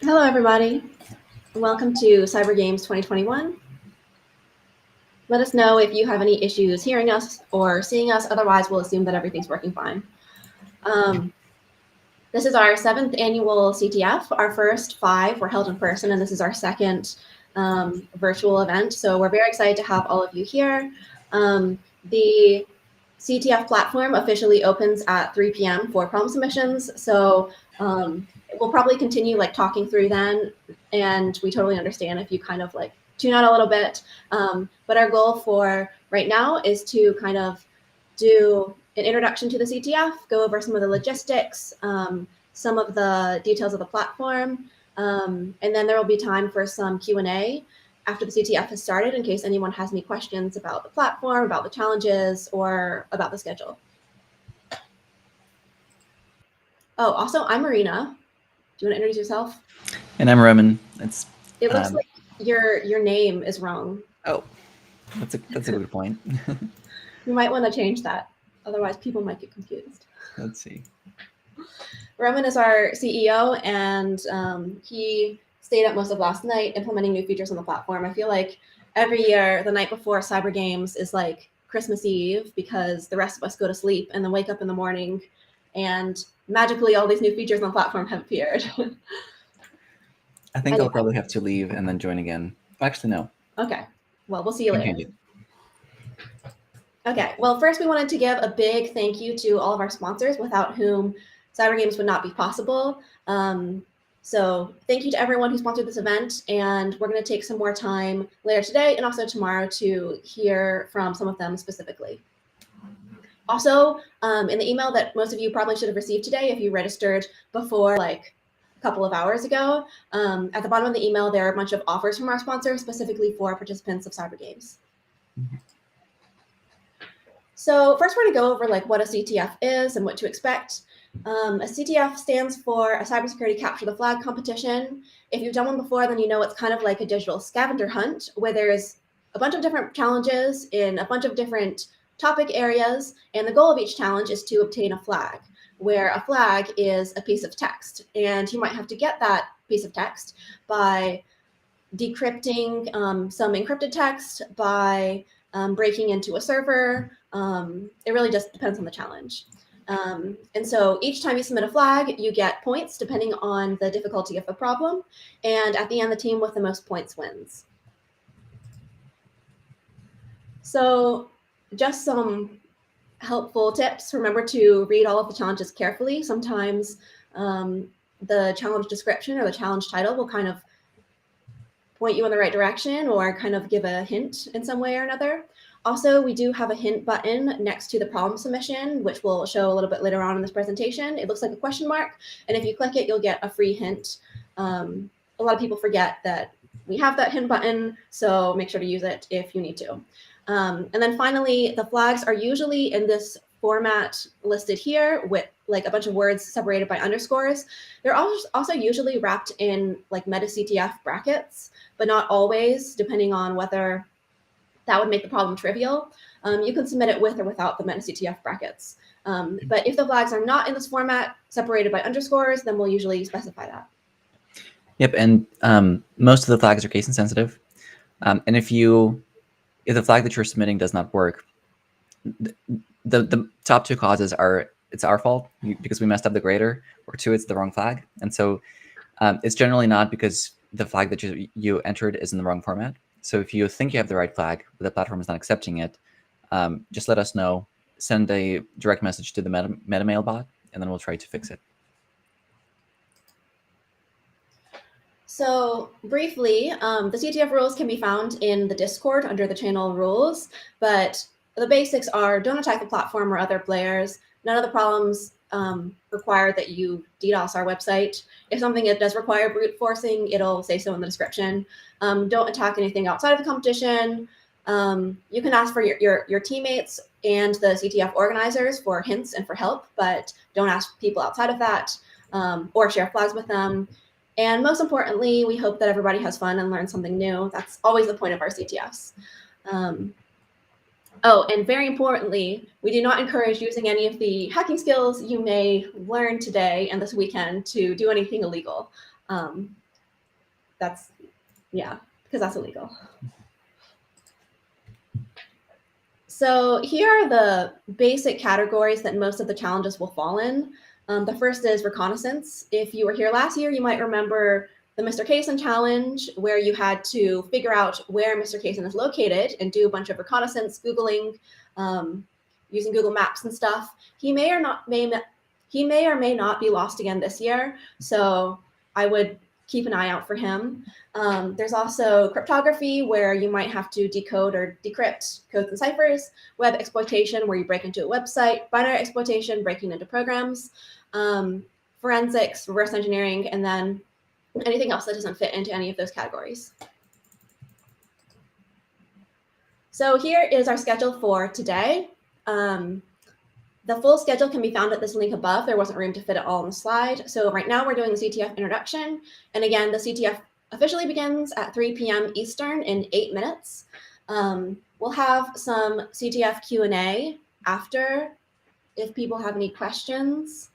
Hello, everybody. Welcome to CyberGames 2021. Let us know if you have any issues hearing us or seeing us. Otherwise, we'll assume that everything's working fine. This is our 7th annual CTF. Our first 5 were held in person, and this is our second virtual event. So we're very excited to have all of you here. The CTF platform officially opens at 3 p.m. for problem submissions. So we'll probably continue talking through then, and we totally understand if you kind of tune out a little bit. But our goal for right now is to kind of do an introduction to the CTF, go over some of the logistics, some of the details of the platform, and then there will be time for some Q&A after the CTF has started in case anyone has any questions about the platform, about the challenges, or about the schedule. Oh, also, I'm Marina. Do you want to introduce yourself? And I'm Roman. It looks like your name is wrong. Oh, that's a good point. You might want to change that. Otherwise, people might get confused. Let's see. Roman is our CEO, and he stayed up most of last night implementing new features on the platform. I feel like every year, the night before CyberGames is like Christmas Eve because the rest of us go to sleep and then wake up in the morning, and magically all these new features on the platform have appeared. I think I'll probably have to leave and then join again. Actually, no. Okay. Well, we'll see you later. Okay. Well, first we wanted to give a big thank you to all of our sponsors without whom CyberGames would not be possible. So thank you to everyone who sponsored this event, and we're going to take some more time later today and also tomorrow to hear from some of them specifically. Also, in the email that most of you probably should have received today if you registered before a couple of hours ago, at the bottom of the email there are a bunch of offers from our sponsors specifically for participants of CyberGames. So first we're going to go over what a CTF is and what to expect. A CTF stands for a cybersecurity capture the flag competition. If you've done one before, then you know it's kind of like a digital scavenger hunt where there's a bunch of different challenges in a bunch of different topic areas, and the goal of each challenge is to obtain a flag, where a flag is a piece of text, and you might have to get that piece of text by decrypting some encrypted text, by breaking into a server. It really just depends on the challenge. And so each time you submit a flag, you get points depending on the difficulty of the problem. And at the end, the team with the most points wins. So just some helpful tips. Remember to read all of the challenges carefully. Sometimes the challenge description or the challenge title will kind of point you in the right direction or kind of give a hint in some way or another. Also, we do have a hint button next to the problem submission, which we'll show a little bit later on in this presentation. It looks like a question mark, and if you click it, you'll get a free hint. A lot of people forget that we have that hint button, so make sure to use it if you need to. And then finally, the flags are usually in this format listed here with a bunch of words separated by underscores. They're also usually wrapped in MetaCTF brackets, but not always, depending on whether that would make the problem trivial. You can submit it with or without the MetaCTF brackets. But if the flags are not in this format, separated by underscores, then we'll usually specify that. Yep, and most of the flags are case insensitive. And if the flag that you're submitting does not work, the top 2 causes are it's our fault because we messed up the grader, or 2, it's the wrong flag. And so it's generally not because the flag that you entered is in the wrong format. So if you think you have the right flag, but the platform is not accepting it, just let us know. Send a direct message to the MetaMail bot, and then we'll try to fix it. So briefly, the CTF rules can be found in the Discord under the channel rules, but the basics are don't attack the platform or other players. None of the problems require that you DDoS our website. If something does require brute forcing, it'll say so in the description. Don't attack anything outside of the competition. You can ask for your teammates and the CTF organizers for hints and for help, but don't ask people outside of that or share flags with them. And most importantly, we hope that everybody has fun and learns something new. That's always the point of our CTFs. Oh, and very importantly, we do not encourage using any of the hacking skills you may learn today and this weekend to do anything illegal. that's, yeah, because that's illegal. So here are the basic categories that most of the challenges will fall in. The first is reconnaissance. If you were here last year, you might remember the Mr. Kaysen challenge, where you had to figure out where Mr. Kaysen is located and do a bunch of reconnaissance, Googling, using Google Maps and stuff. He may or may not be lost again this year, so I would keep an eye out for him. There's also cryptography, where you might have to decode or decrypt codes and ciphers, web exploitation, where you break into a website, binary exploitation, breaking into programs, forensics, reverse engineering, and then anything else that doesn't fit into any of those categories. So here is our schedule for today. The full schedule can be found at this link above. There wasn't room to fit it all on the slide. So right now we're doing the CTF introduction. And again, the CTF officially begins at 3 p.m. Eastern in 8 minutes. We'll have some CTF Q&A after if people have any questions.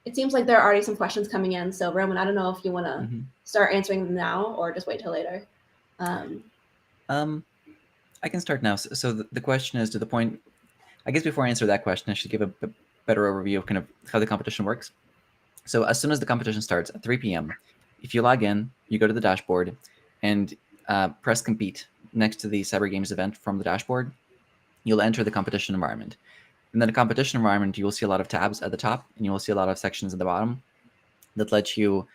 It seems like there are already some questions coming in. So Roman, I don't know if you want to start answering them now or just wait till later. I can start now. So the question is, to the point, I guess before I answer that question, I should give a better overview of kind of how the competition works. So as soon as the competition starts at 3 p.m., if you log in, you go to the dashboard and press compete next to the CyberGames event from the dashboard, you'll enter the competition environment. And then the competition environment, you will see a lot of tabs at the top, and you will see a lot of sections at the bottom that let you,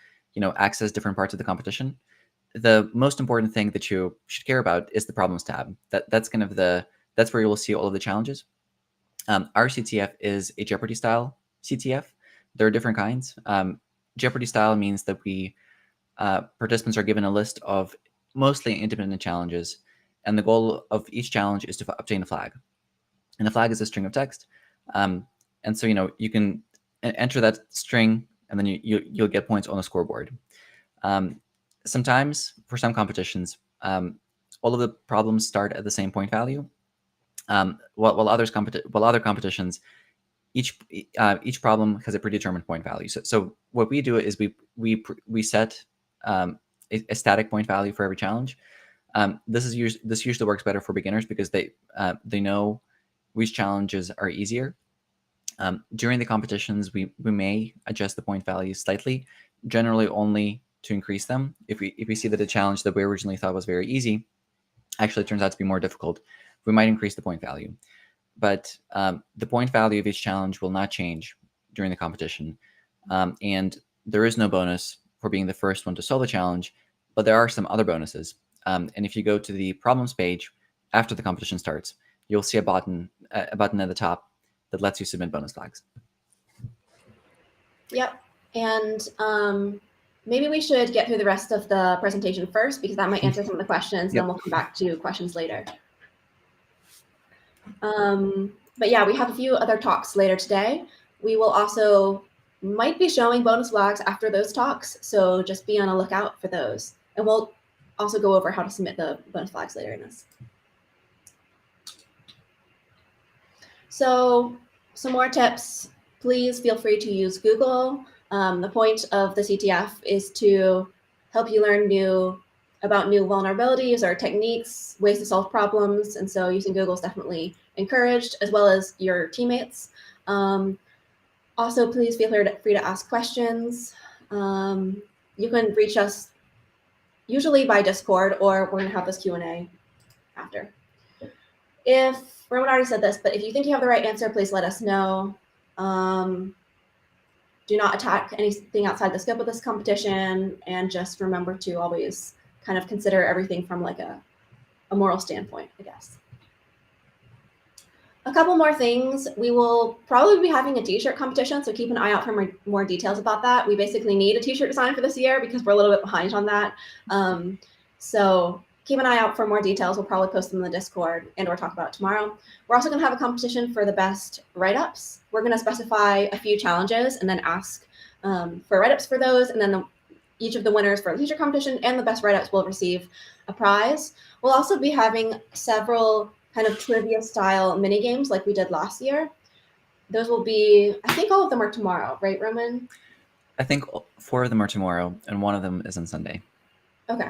access different parts of the competition. The most important thing that you should care about is the problems tab. That's kind of that's where you will see all of the challenges. Our CTF is a Jeopardy style CTF. There are different kinds. Jeopardy style means that participants are given a list of mostly independent challenges, and the goal of each challenge is to obtain a flag. And the flag is a string of text. And so, you can enter that string, and then you'll get points on the scoreboard. Sometimes, for some competitions, all of the problems start at the same point value. While other competitions, each problem has a predetermined point value. So what we do is we set a static point value for every challenge. This usually works better for beginners because they know which challenges are easier. During the competitions, we may adjust the point values slightly, generally only to increase them. If we see that a challenge that we originally thought was very easy actually turns out to be more difficult, we might increase the point value. But the point value of each challenge will not change during the competition. And there is no bonus for being the first one to solve a challenge, but there are some other bonuses. And if you go to the problems page after the competition starts, you'll see a button at the top that lets you submit bonus flags. Yep. And maybe we should get through the rest of the presentation first, because that might answer some of the questions. Yep. Then we'll come back to questions later. But yeah, we have a few other talks later today. We will also might be showing bonus flags after those talks, so just be on a lookout for those. And we'll also go over how to submit the bonus flags later in this. So some more tips. Please feel free to use Google. The point of the CTF is to help you learn about new vulnerabilities or techniques, ways to solve problems. And so using Google is definitely encouraged, as well as your teammates. Also, please feel free to ask questions. You can reach us usually by Discord, or we're going to have this Q&A after. If Roman already said this, but if you think you have the right answer, please let us know. Do not attack anything outside the scope of this competition, and just remember to always kind of consider everything from like a moral standpoint, I guess. A couple more things. We will probably be having a t-shirt competition, so keep an eye out for more details about that. We basically need a t-shirt design for this year because we're a little bit behind on that. So keep an eye out for more details. We'll probably post them in the Discord and/or talk about it tomorrow. We're also going to have a competition for the best write-ups. We're going to specify a few challenges and then ask for write-ups for those, and then each of the winners for the t-shirt competition and the best write-ups will receive a prize. We'll also be having several kind of trivia style mini games like we did last year. Those will be, I think all of them are tomorrow, right, Roman? I think 4 of them are tomorrow, and 1 of them is on Sunday. Okay.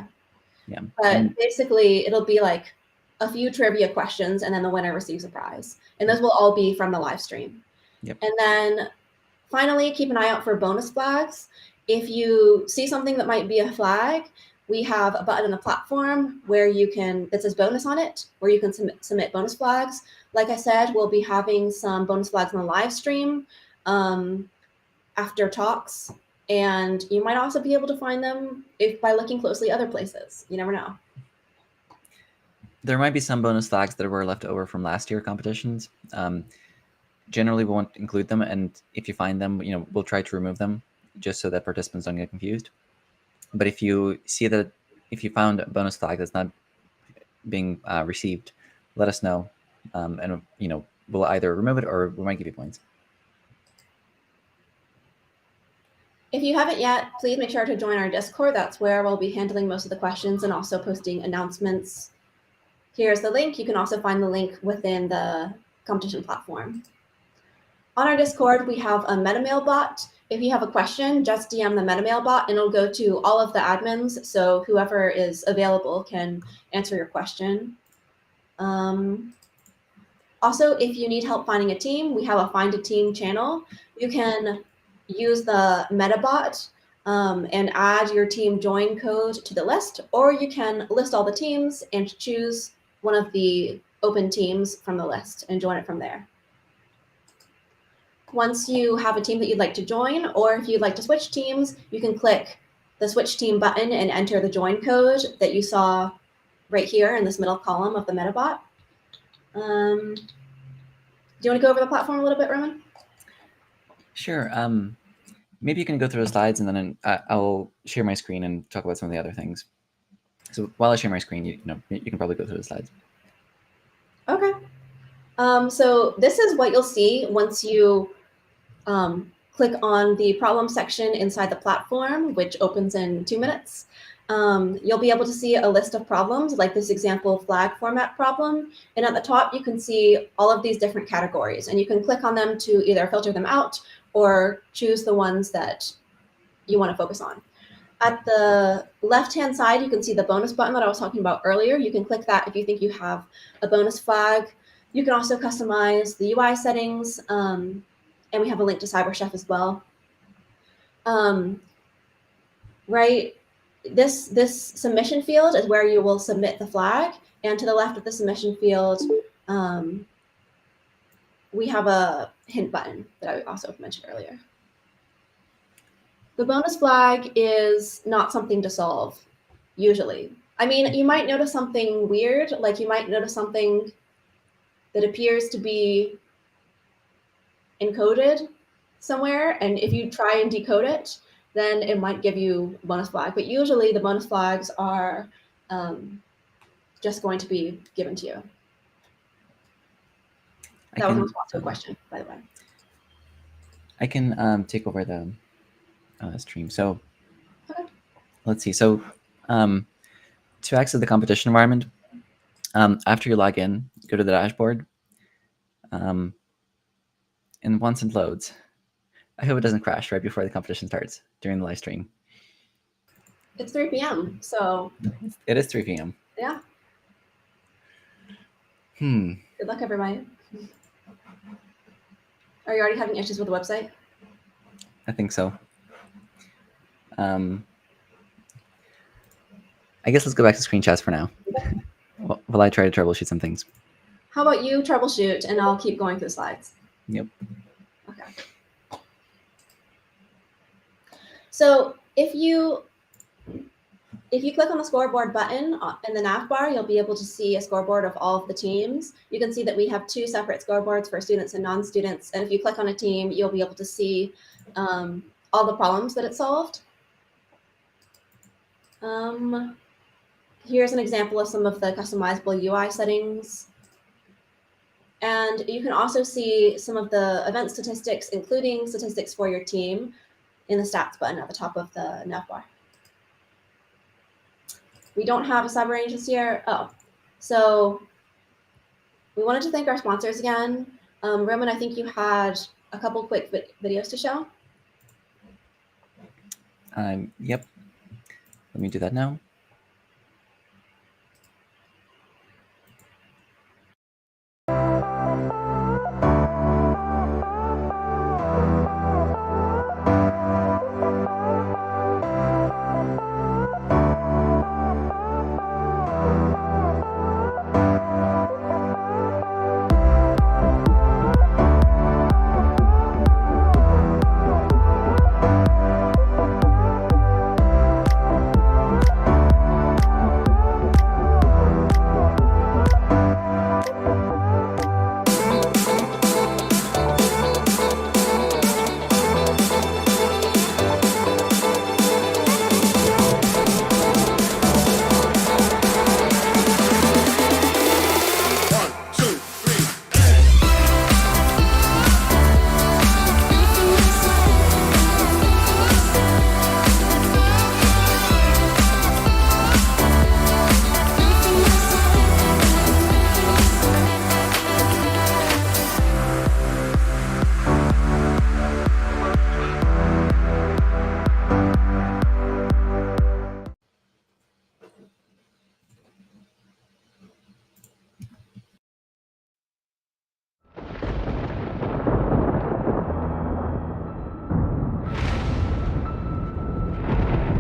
Yeah. But basically, it'll be like a few trivia questions, and then the winner receives a prize. And those will all be from the live stream. Yep. And then finally, keep an eye out for bonus flags. If you see something that might be a flag, we have a button in the platform where you can, that says bonus on it, where you can submit bonus flags. Like I said, we'll be having some bonus flags on the live stream after talks. And you might also be able to find them by looking closely other places. You never know. There might be some bonus flags that were left over from last year competitions. Generally, we won't include them, and if you find them, we'll try to remove them just so that participants don't get confused. But if you see that, if you found a bonus flag that's not being received, let us know, and we'll either remove it or we might give you points. If you haven't yet, please make sure to join our Discord. That's where we'll be handling most of the questions and also posting announcements. Here's the link. You can also find the link within the competition platform. On our Discord, we have a MetaMail bot. If you have a question, just DM the MetaMail bot and it'll go to all of the admins. So whoever is available can answer your question. Also, if you need help finding a team, we have a Find a Team channel. You can use the MetaBot and add your team join code to the list, or you can list all the teams and choose one of the open teams from the list and join it from there. Once you have a team that you'd like to join, or if you'd like to switch teams, you can click the switch team button and enter the join code that you saw right here in this middle column of the MetaBot. Do you want to go over the platform a little bit, Roman? Sure. Maybe you can go through the slides, and then I'll share my screen and talk about some of the other things. So while I share my screen, you can probably go through the slides. Okay. So this is what you'll see once you click on the problem section inside the platform, which opens in 2 minutes. You'll be able to see a list of problems like this example flag format problem. And at the top, you can see all of these different categories, and you can click on them to either filter them out or choose the ones that you want to focus on. At the left-hand side, you can see the bonus button that I was talking about earlier. You can click that if you think you have a bonus flag. You can also customize the UI settings, and we have a link to CyberChef as well. Right, this submission field is where you will submit the flag, and to the left of the submission field, we have a hint button that I also mentioned earlier. The bonus flag is not something to solve, usually. I mean, you might notice something weird, like you might notice something that appears to be encoded somewhere, and if you try and decode it, then it might give you a bonus flag. But usually the bonus flags are just going to be given to you. That was a response to a question, by the way. I can take over the stream. So let's see. So to access the competition environment, after you log in, go to the dashboard. And once it loads, I hope it doesn't crash right before the competition starts during the live stream. It's 3 p.m. So it is 3 p.m. Yeah. Good luck, everybody. Are you already having issues with the website? I think so. I guess let's go back to screenshots for now. While I try to troubleshoot some things. How about you troubleshoot, and I'll keep going through the slides. Yep. Okay. So if you click on the scoreboard button in the nav bar, you'll be able to see a scoreboard of all of the teams. You can see that we have 2 separate scoreboards for students and non-students. And if you click on a team, you'll be able to see all the problems that it solved. Here's an example of some of the customizable UI settings. And you can also see some of the event statistics, including statistics for your team, in the stats button at the top of the nav bar. We don't have a CyberGames this year. Oh, so we wanted to thank our sponsors again. Roman, I think you had a couple quick videos to show. Yep. Let me do that now.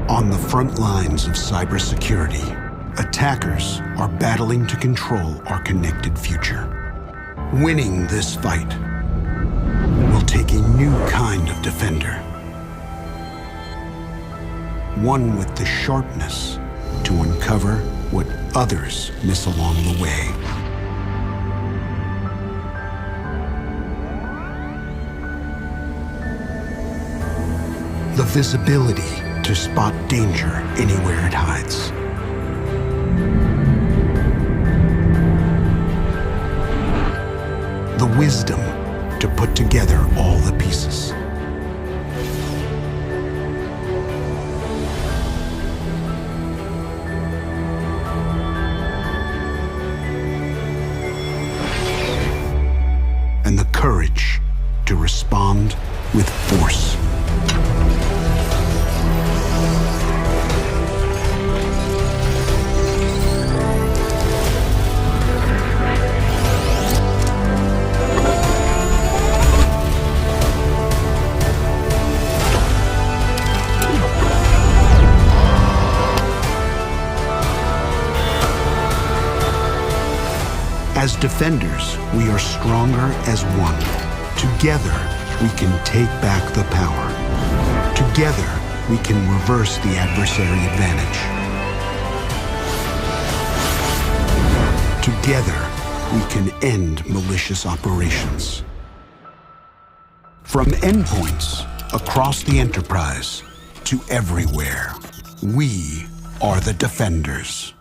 On the front lines of cybersecurity, attackers are battling to control our connected future. Winning this fight will take a new kind of defender. One with the sharpness to uncover what others miss along the way. The visibility to spot danger anywhere it hides. The wisdom to put together all the pieces. And the courage to respond with force. As defenders, we are stronger as one. Together, we can take back the power. Together, we can reverse the adversary advantage. Together, we can end malicious operations. From endpoints across the enterprise to everywhere, we are the defenders.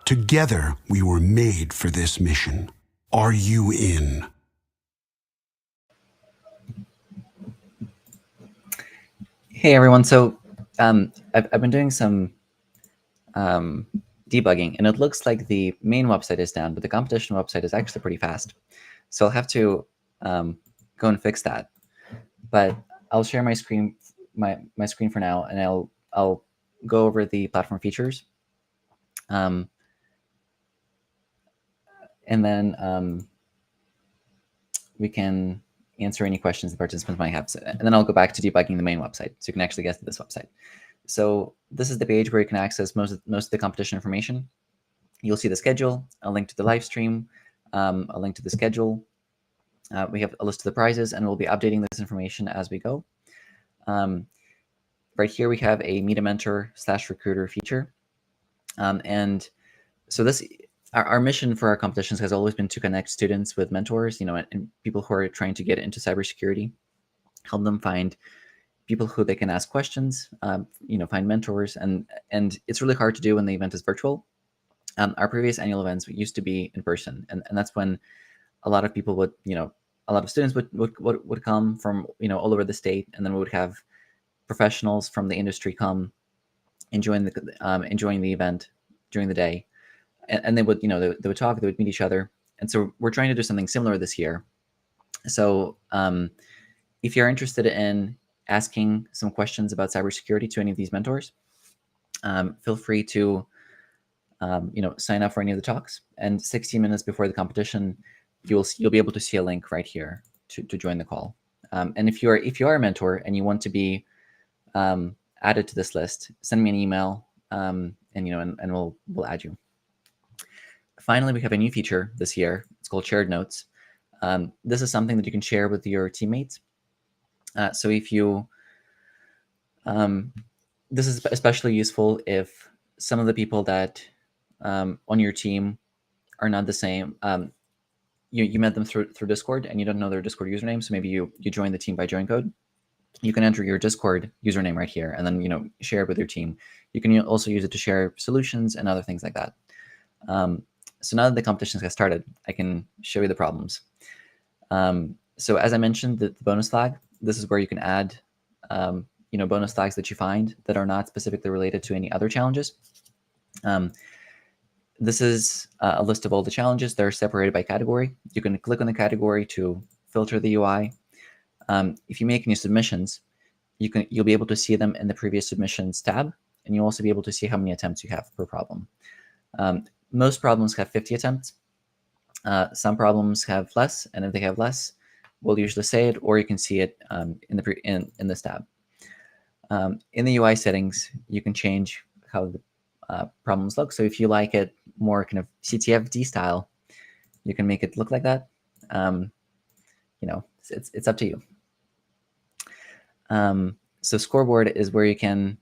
Together, we were made for this mission. Are you in? Hey everyone, so I've been doing some debugging, and it looks like the main website is down, but the competition website is actually pretty fast. So I'll have to go and fix that. But I'll share my screen, my screen for now, and I'll go over the platform features, and then we can answer any questions the participants might have. And then I'll go back to debugging the main website, so you can actually get to this website. So this is the page where you can access most of the competition information. You'll see the schedule, a link to the live stream, a link to the schedule. We have a list of the prizes, and we'll be updating this information as we go. Right here, we have a Meet a Mentor / recruiter feature. And so this, our mission for our competitions has always been to connect students with mentors, and people who are trying to get into cybersecurity, help them find people who they can ask questions, find mentors, and it's really hard to do when the event is virtual. Our previous annual events used to be in person, and that's when a lot of people would, a lot of students would come from, all over the state, and then we would have professionals from the industry come enjoying the event during the day, and they would, they would talk, they would meet each other. And so we're trying to do something similar this year. So if you're interested in asking some questions about cybersecurity to any of these mentors, feel free to sign up for any of the talks. And 16 minutes before the competition, you'll be able to see a link right here to join the call. And if you are a mentor and you want to be added to this list, send me an email, and we'll add you. Finally, we have a new feature this year. It's called shared notes. This is something that you can share with your teammates. So if you, this is especially useful if some of the people that on your team are not the same. You met them through Discord and you don't know their Discord username. So maybe you join the team by join code. You can enter your Discord username right here and then share it with your team. You can also use it to share solutions and other things like that. So now that the competitions have started, I can show you the problems. So as I mentioned, the bonus flag, this is where you can add bonus flags that you find that are not specifically related to any other challenges. This is a list of all the challenges. They're separated by category. You can click on the category to filter the UI. If you make any submissions, you'll be able to see them in the previous submissions tab, and you'll also be able to see how many attempts you have per problem. Most problems have 50 attempts. Some problems have less, and if they have less, we'll usually say it, or you can see it in this tab. In the UI settings, you can change how the problems look. So if you like it more kind of CTF-D style, you can make it look like that. It's up to you. So scoreboard is where you can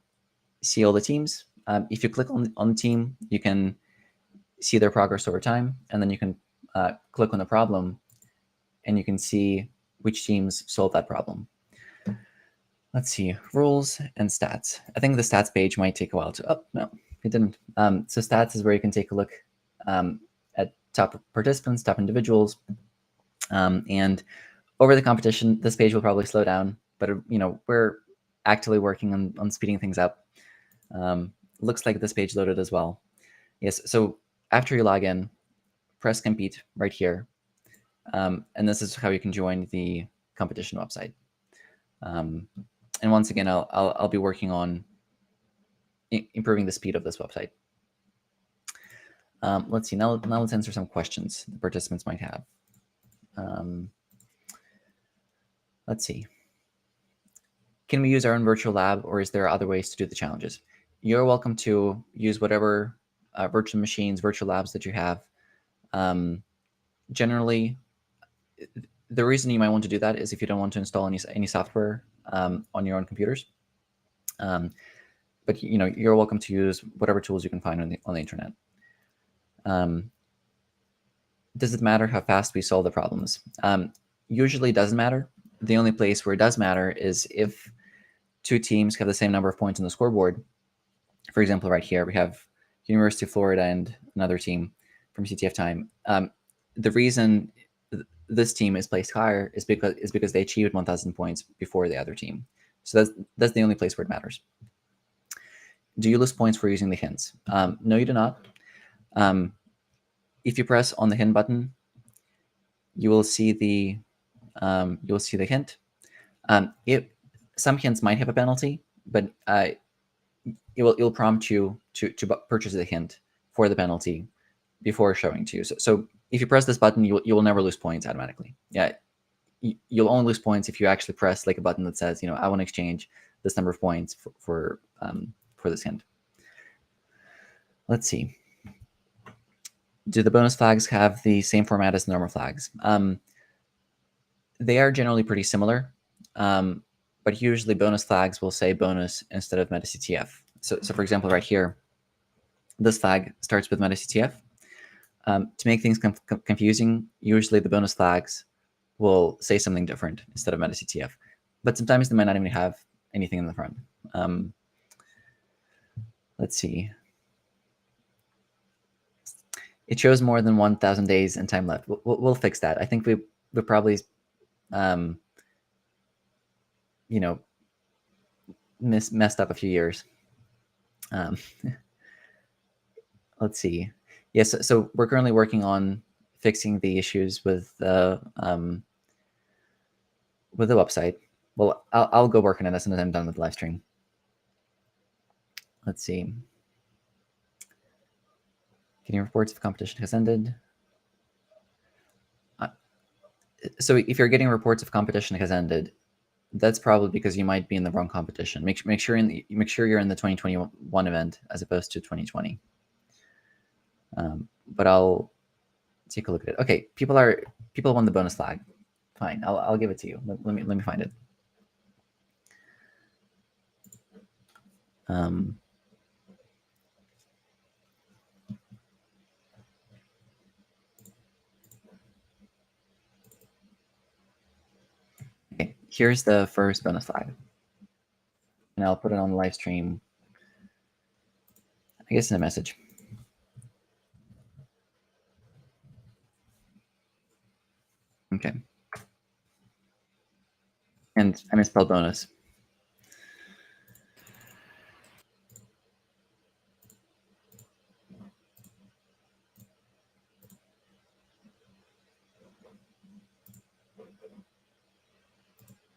see all the teams. If you click on the team, you can see their progress over time, and then you can click on the problem, and you can see which teams solved that problem. Let's see, rules and stats. I think the stats page might take a while to, oh, no, it didn't. So stats is where you can take a look at top participants, top individuals, and over the competition, this page will probably slow down, but we're actively working on speeding things up. Looks like this page loaded as well. Yes, so after you log in, press compete right here. And this is how you can join the competition website. And once again, I'll be working on improving the speed of this website. Let's see, now let's answer some questions the participants might have. Let's see. Can we use our own virtual lab, or is there other ways to do the challenges? You're welcome to use whatever virtual machines, virtual labs that you have. Generally, the reason you might want to do that is if you don't want to install any software on your own computers. But you're welcome to use whatever tools you can find on the internet. Does it matter how fast we solve the problems? Usually it doesn't matter. The only place where it does matter is if two teams have the same number of points on the scoreboard. For example, right here, we have University of Florida and another team from CTF Time. The reason this team is placed higher is because they achieved 1,000 points before the other team. So that's the only place where it matters. Do you lose points for using the hints? No, you do not. If you press on the hint button, you will see the hint. Some hints might have a penalty, but it will prompt you to purchase the hint for the penalty before showing to you. So if you press this button, you will never lose points automatically. Yeah, you'll only lose points if you actually press like a button that says, I want to exchange this number of points for this hint. Let's see. Do the bonus flags have the same format as normal flags? They are generally pretty similar, but usually bonus flags will say bonus instead of MetaCTF. So for example, right here, this flag starts with MetaCTF. To make things confusing, usually the bonus flags will say something different instead of MetaCTF, but sometimes they might not even have anything in the front. Let's see. It shows more than 1,000 days and time left. We'll fix that. I think we probably, messed up a few years. Let's see. Yes, so we're currently working on fixing the issues with the website. well, I'll go work on it as soon as I'm done with the live stream. Let's see. Getting reports if competition has ended. So if you're getting reports if competition has ended, that's probably because you might be in the wrong competition. Make sure you're in the 2021 event as opposed to 2020. But I'll take a look at it. Okay, people won the bonus flag. Fine, I'll give it to you. Let me find it. Okay, here's the first bonus flag, and I'll put it on the live stream. I guess in a message. Okay. And I misspelled bonus.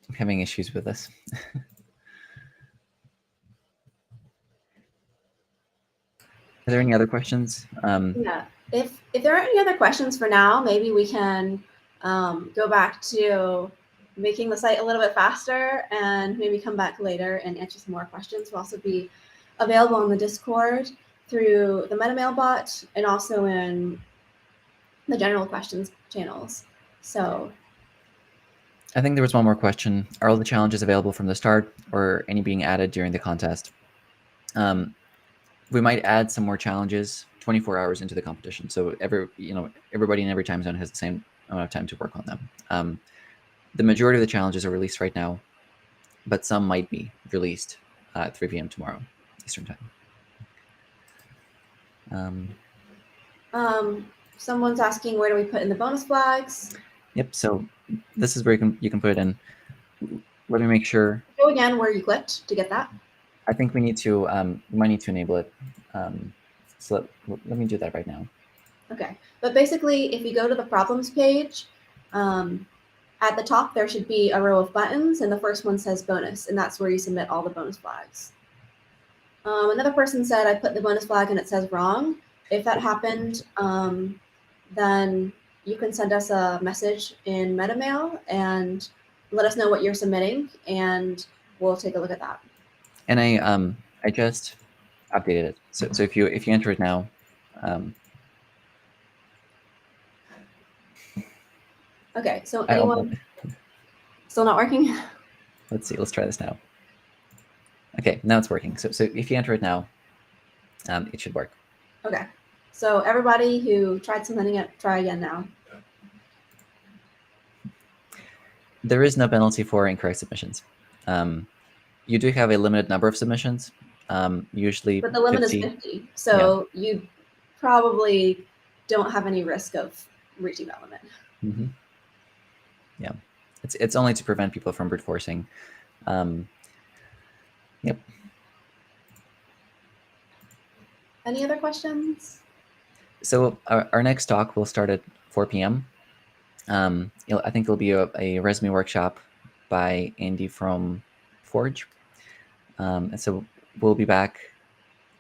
I'm having issues with this. Are there any other questions? Yeah, if there are any other questions for now, maybe we can go back to making the site a little bit faster and maybe come back later and answer some more questions. We'll also be available on the Discord through the MetaMail bot and also in the general questions channels. So I think there was one more question. Are all the challenges available from the start or any being added during the contest? We might add some more challenges 24 hours into the competition. So everybody in every time zone has the same amount of time to work on them. The majority of the challenges are released right now, but some might be released at 3 p.m. tomorrow, Eastern time. Someone's asking, where do we put in the bonus flags? Yep. So this is where you can put it in. Let me make sure. Go again where you clicked to get that. I think we need to. We might need to enable it. So let me do that right now. Okay, but basically, if you go to the problems page, at the top there should be a row of buttons, and the first one says bonus, and that's where you submit all the bonus flags. Another person said, I put the bonus flag and it says wrong. If that happened, then you can send us a message in MetaMail and let us know what you're submitting, and we'll take a look at that. And I just updated it. So if you enter it now, okay. So anyone still not working? Let's see. Let's try this now. Okay, now it's working. So if you enter it now, it should work. Okay. So everybody who tried submitting it, try again now. There is no penalty for incorrect submissions. You do have a limited number of submissions, usually but the limit 50. is 50. So yeah. You probably don't have any risk of reaching that limit. Mm-hmm. Yeah, it's only to prevent people from brute forcing. Yep. Any other questions? So our next talk will start at 4 p.m. I think it'll be a resume workshop by Andy from Forage. And so we'll be back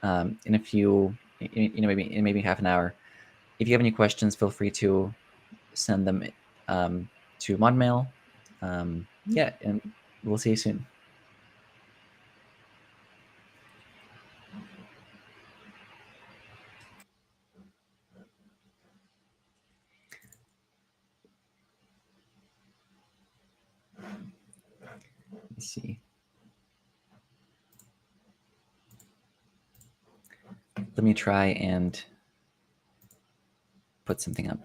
in a few, maybe half an hour. If you have any questions, feel free to send them to ModMail. Yeah, and we'll see you soon. Let's see. Let me try and put something up.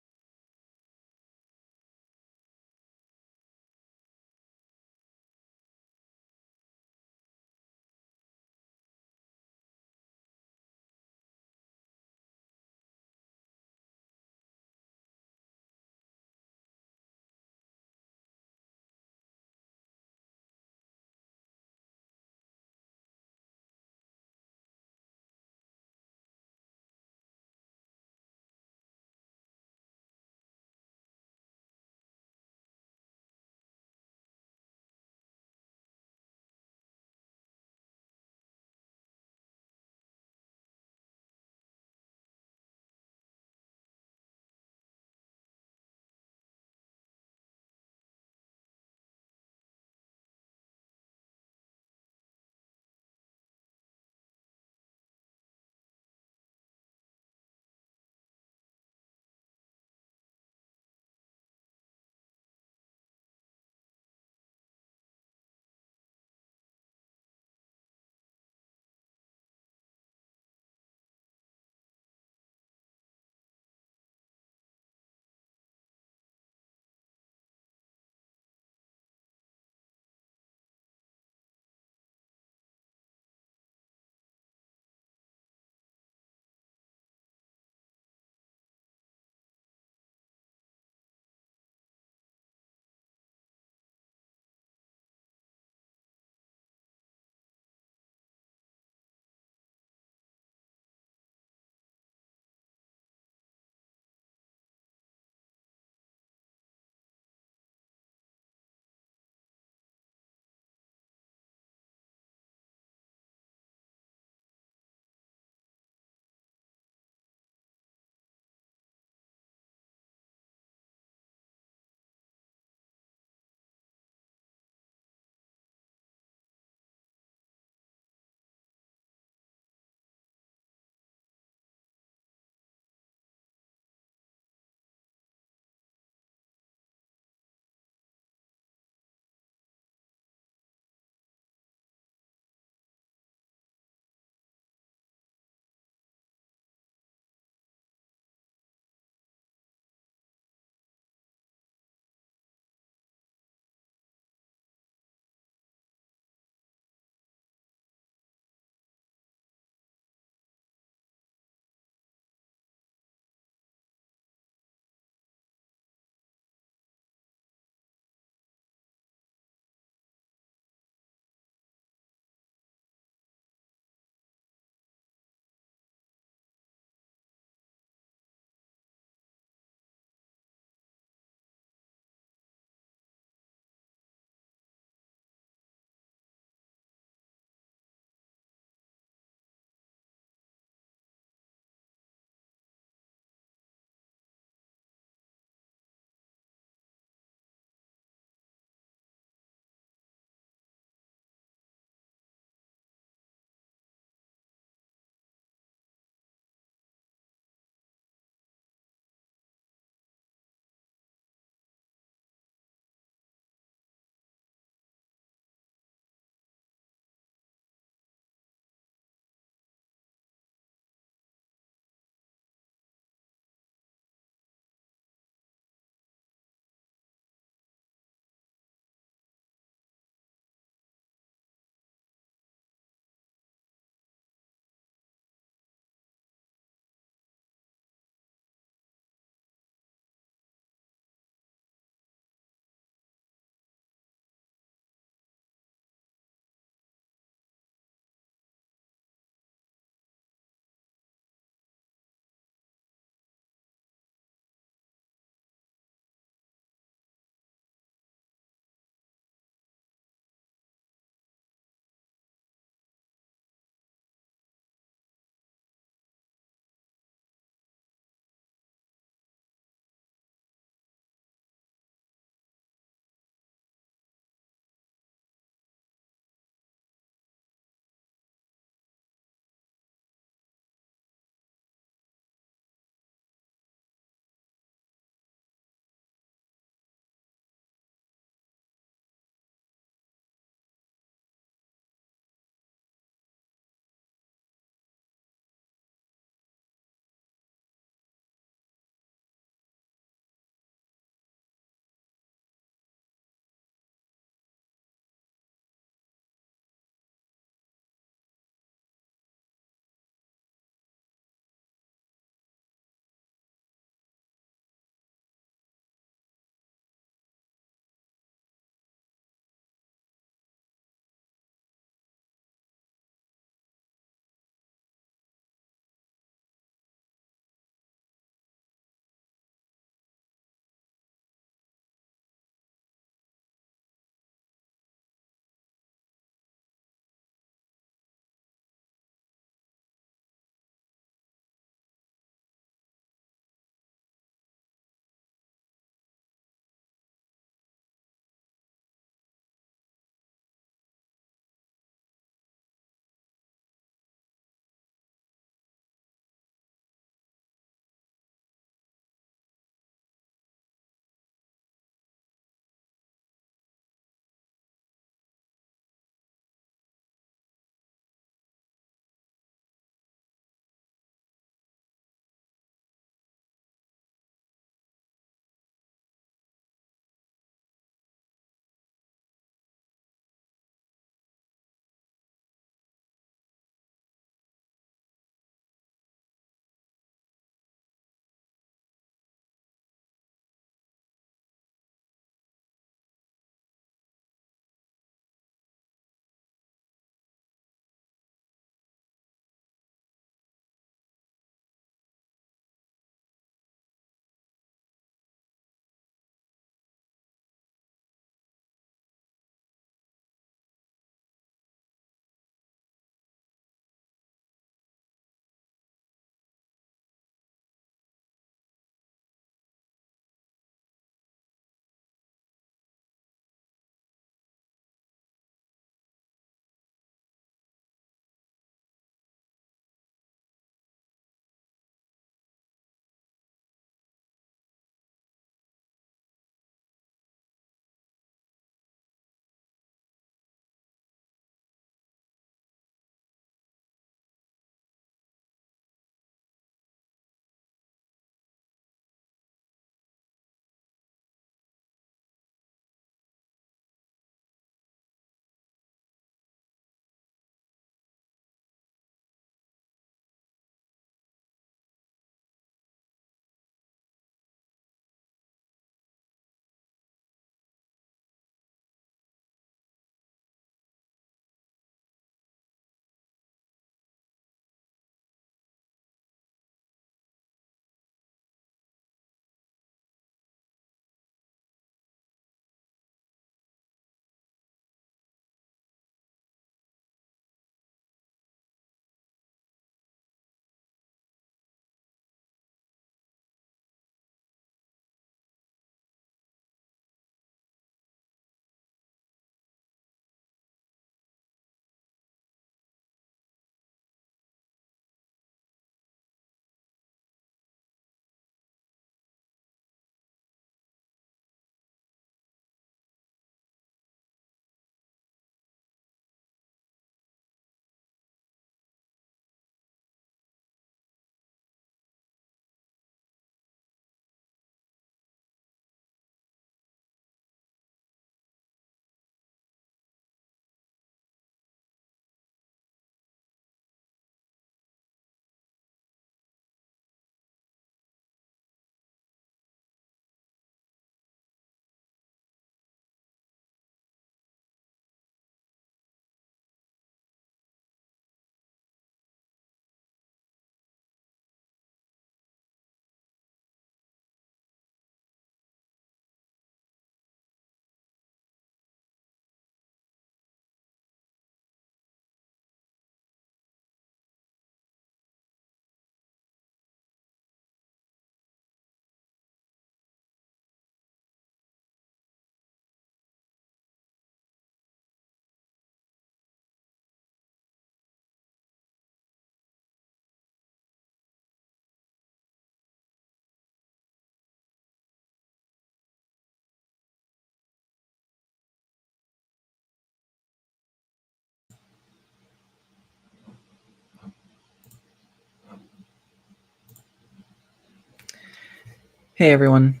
Hey everyone.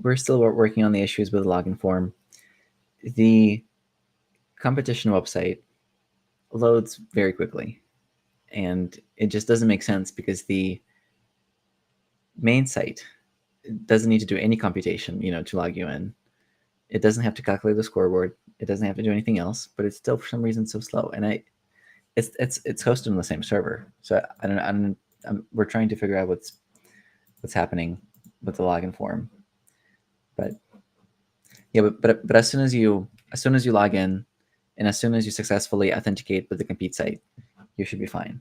We're still working on the issues with the login form. The competition website loads very quickly, and it just doesn't make sense because the main site doesn't need to do any computation, to log you in. It doesn't have to calculate the scoreboard. It doesn't have to do anything else, but it's still for some reason so slow. And it's hosted on the same server, so we're trying to figure out what's happening with the login form. But yeah, but as soon as you log in, and as soon as you successfully authenticate with the compete site, you should be fine.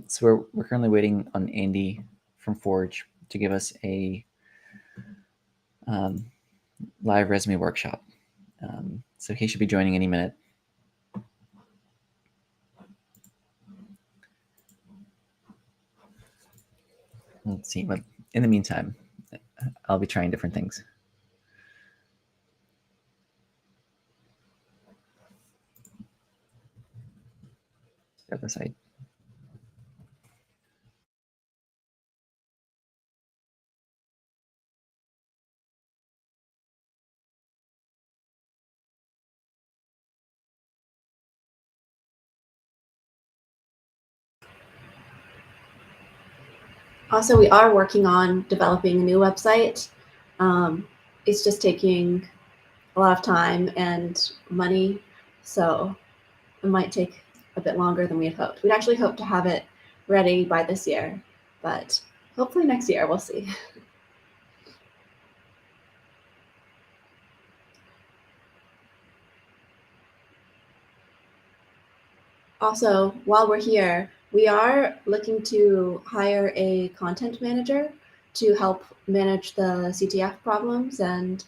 So we're currently waiting on Andy from Forage to give us a live resume workshop. So he should be joining any minute. Let's see, but in the meantime, I'll be trying different things. Got the site. Also, we are working on developing a new website. It's just taking a lot of time and money, so it might take a bit longer than we had hoped. We'd actually hoped to have it ready by this year, but hopefully next year, we'll see. Also, while we're here, we are looking to hire a content manager to help manage the CTF problems and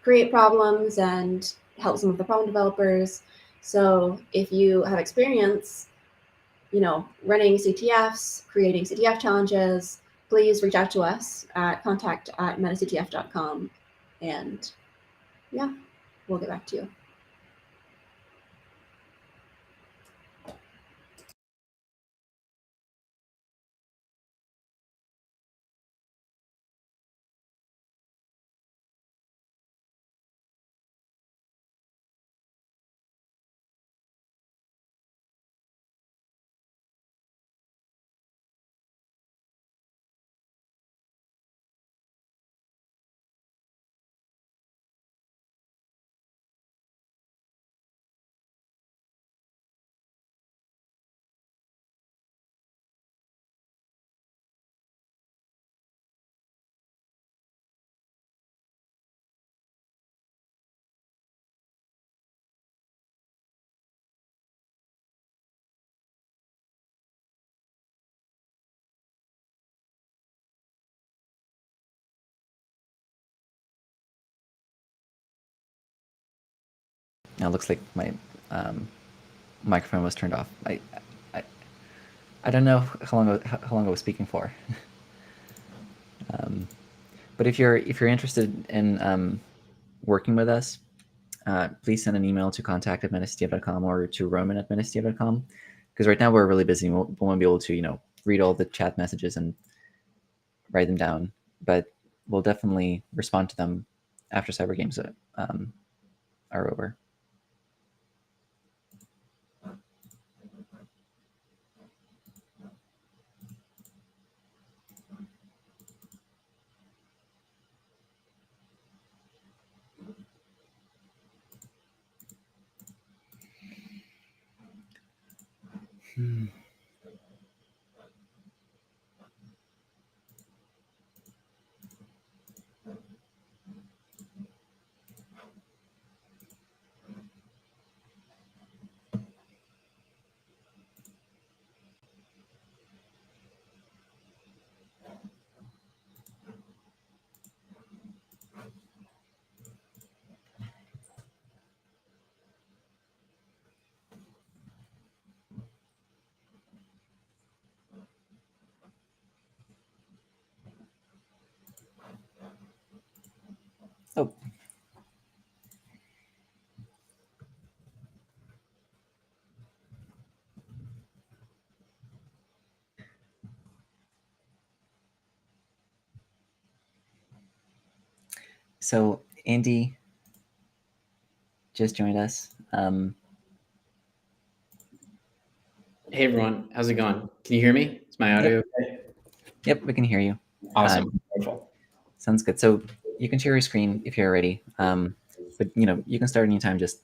create problems and help some of the problem developers. So if you have experience, running CTFs, creating CTF challenges, please reach out to us at contact@metactf.com, and yeah, we'll get back to you. Now it looks like my microphone was turned off. I don't know how long I was speaking for. But if you're interested in working with us, please send an email to contact@metactf.com or to roman@metactf.com, because right now we're really busy. We won't be able to read all the chat messages and write them down, but we'll definitely respond to them after CyberGames are over. So Andy just joined us. Hey everyone, how's it going? Can you hear me? Is my audio okay? Yep, we can hear you. Awesome. Wonderful. Sounds good. So you can share your screen if you're ready. But you can start anytime. Just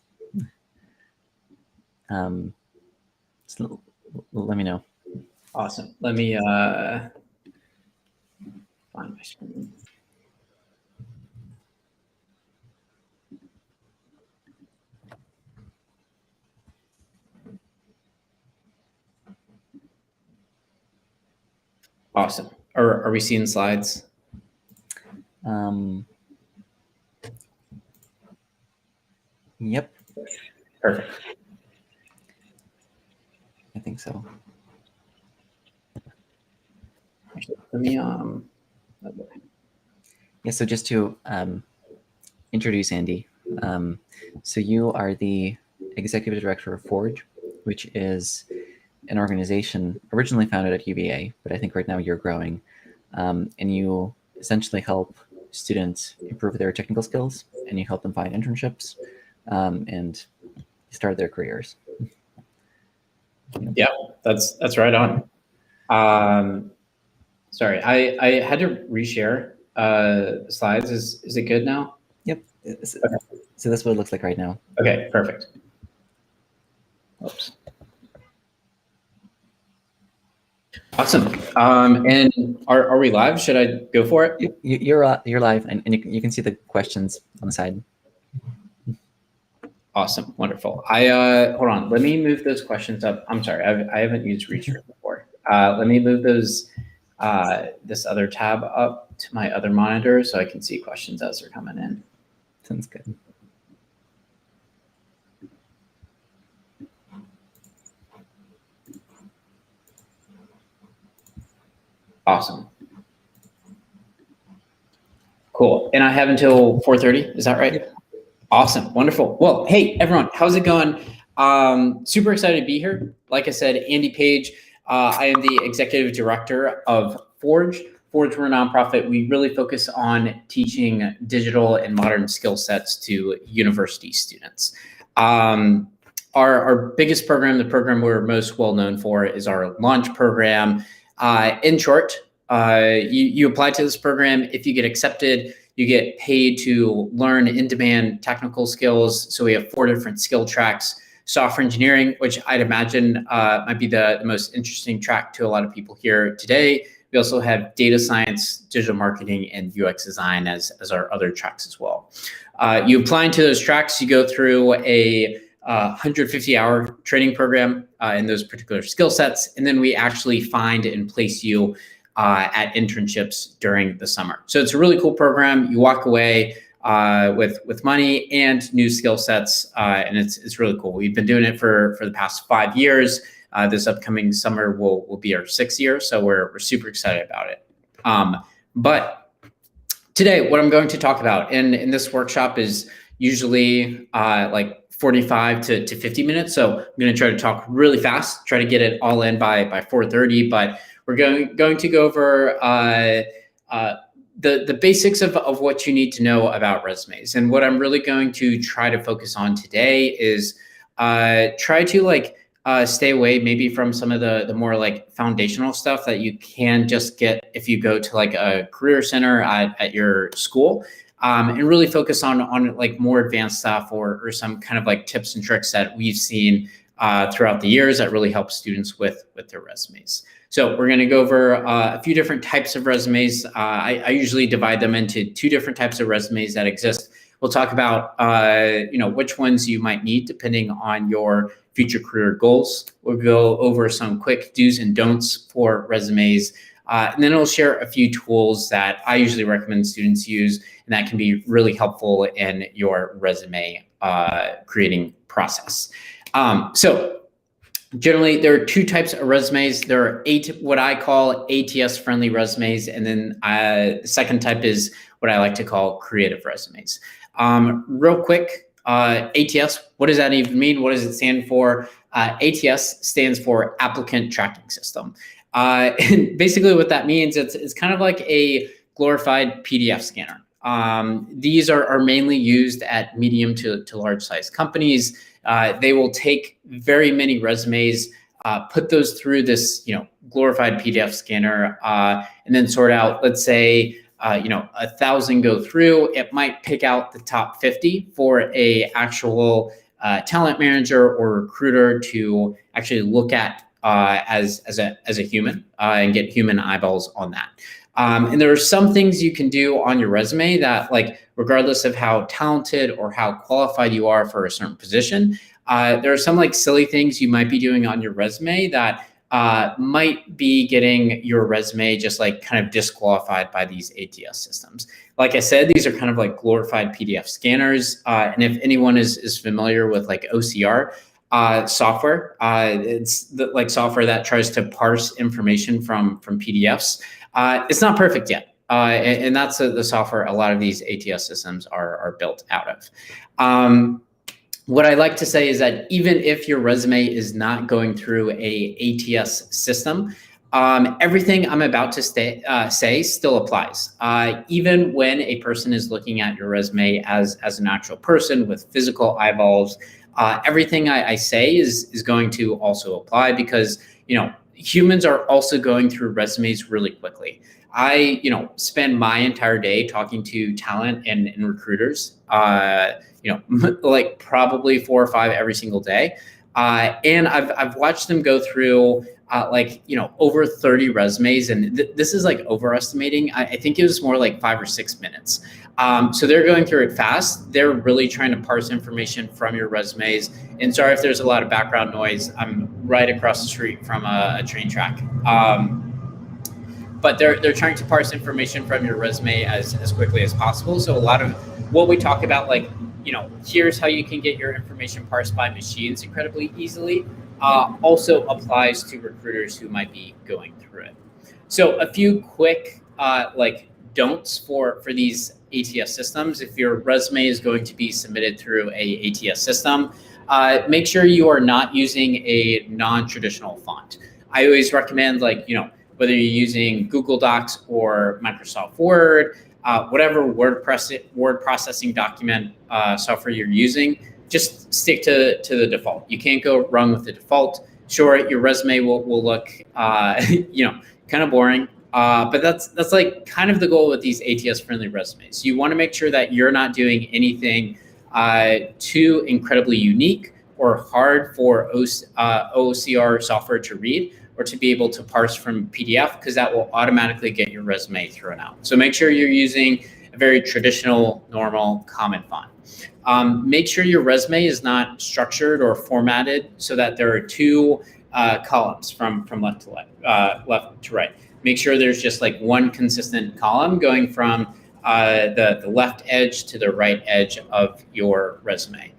let me know. Awesome. Let me find my screen. Awesome. Are we seeing slides? Yep. Perfect. I think so. Actually, let me Yeah, so just to introduce Andy. So you are the executive director of Forage, which is an organization originally founded at UVA, but I think right now you're growing. And you essentially help students improve their technical skills, and you help them find internships and start their careers. Yeah, that's right on. Sorry, I had to reshare the slides. Is it good now? Yep. Okay. So that's what it looks like right now. Okay, perfect. Oops. Awesome. And are we live? Should I go for it? You're live, and you can see the questions on the side. Awesome, wonderful. Hold on. Let me move those questions up. I'm sorry, I haven't used Reacher before. Let me move those this other tab up to my other monitor so I can see questions as they're coming in. Sounds good. Awesome. Cool. And I have until 4:30. Is that right? Yep. Awesome. Wonderful. Well, hey, everyone, how's it going? Super excited to be here. Like I said, Andy Page. I am the executive director of Forage. Forage, we're a nonprofit. We really focus on teaching digital and modern skill sets to university students. Our biggest program, the program we're most well known for, is our launch program. In short, you apply to this program. If you get accepted, you get paid to learn in-demand technical skills. So we have 4 different skill tracks. Software engineering, which I'd imagine might be the most interesting track to a lot of people here today. We also have data science, digital marketing, and UX design as our other tracks as well. You apply into those tracks, you go through a 150-hour training program in those particular skill sets, and then we actually find and place you at internships during the summer. So it's a really cool program. You walk away with money and new skill sets, and it's really cool. We've been doing it for the past 5 years. This upcoming summer will be our 6th year, so we're super excited about it. But today, what I'm going to talk about in this workshop is usually like 45 to 50 minutes. So I'm going to try to talk really fast, try to get it all in by 4:30. But we're going to go over the basics of what you need to know about resumes. And what I'm really going to try to focus on today is try to stay away maybe from some of the more like foundational stuff that you can just get if you go to like a career center at your school, and really focus on like more advanced stuff or some kind of like tips and tricks that we've seen throughout the years that really help students with their resumes. So we're going to go over a few different types of resumes. I usually divide them into 2 different types of resumes that exist. We'll talk about which ones you might need depending on your future career goals. We'll go over some quick do's and don'ts for resumes, and then I'll share a few tools that I usually recommend students use, and that can be really helpful in your resume creating process. So generally, there are 2 types of resumes. There are what I call ATS-friendly resumes, and then the second type is what I like to call creative resumes. Real quick, ATS, what does that even mean? What does it stand for? ATS stands for Applicant Tracking System. And basically what that means, it's kind of like a glorified PDF scanner. These are mainly used at medium to large size companies. They will take very many resumes, put those through this, glorified PDF scanner, and then sort out, let's say, 1,000 go through. It might pick out the top 50 for a actual talent manager or recruiter to actually look at as a human and get human eyeballs on that. And there are some things you can do on your resume that, like, regardless of how talented or how qualified you are for a certain position, there are some like silly things you might be doing on your resume that might be getting your resume just like kind of disqualified by these ATS systems. Like I said, these are kind of like glorified PDF scanners. And if anyone is familiar with like OCR software, it's the software that tries to parse information from PDFs. It's not perfect yet. And that's the software a lot of these ATS systems are built out of. What I like to say is that even if your resume is not going through a ATS system, everything I'm about to say still applies. Even when a person is looking at your resume as an actual person with physical eyeballs, everything I say is going to also apply, because humans are also going through resumes really quickly. I spend my entire day talking to talent and recruiters, like probably 4 or 5 every single day. And I've watched them go through over 30 resumes, and this is like overestimating. I think it was more like 5 or 6 minutes. So they're going through it fast. They're really trying to parse information from your resumes. And sorry if there's a lot of background noise. I'm right across the street from a train track. But they're trying to parse information from your resume as quickly as possible. So a lot of what we talk about, like, here's how you can get your information parsed by machines incredibly easily, also applies to recruiters who might be going through it. So a few quick don'ts for these ATS systems. If your resume is going to be submitted through a ATS system, make sure you are not using a non-traditional font. I always recommend, whether you're using Google Docs or Microsoft Word, whatever word processing document software you're using, just stick to the default. You can't go wrong with the default. Sure, your resume will look, kind of boring, but that's like kind of the goal with these ATS-friendly resumes. You want to make sure that you're not doing anything too incredibly unique or hard for OCR software to read or to be able to parse from PDF, because that will automatically get your resume thrown out. So make sure you're using a very traditional, normal, common font. Make sure your resume is not structured or formatted so that there are 2 columns from left to right. Make sure there's just like one consistent column going from the left edge to the right edge of your resume.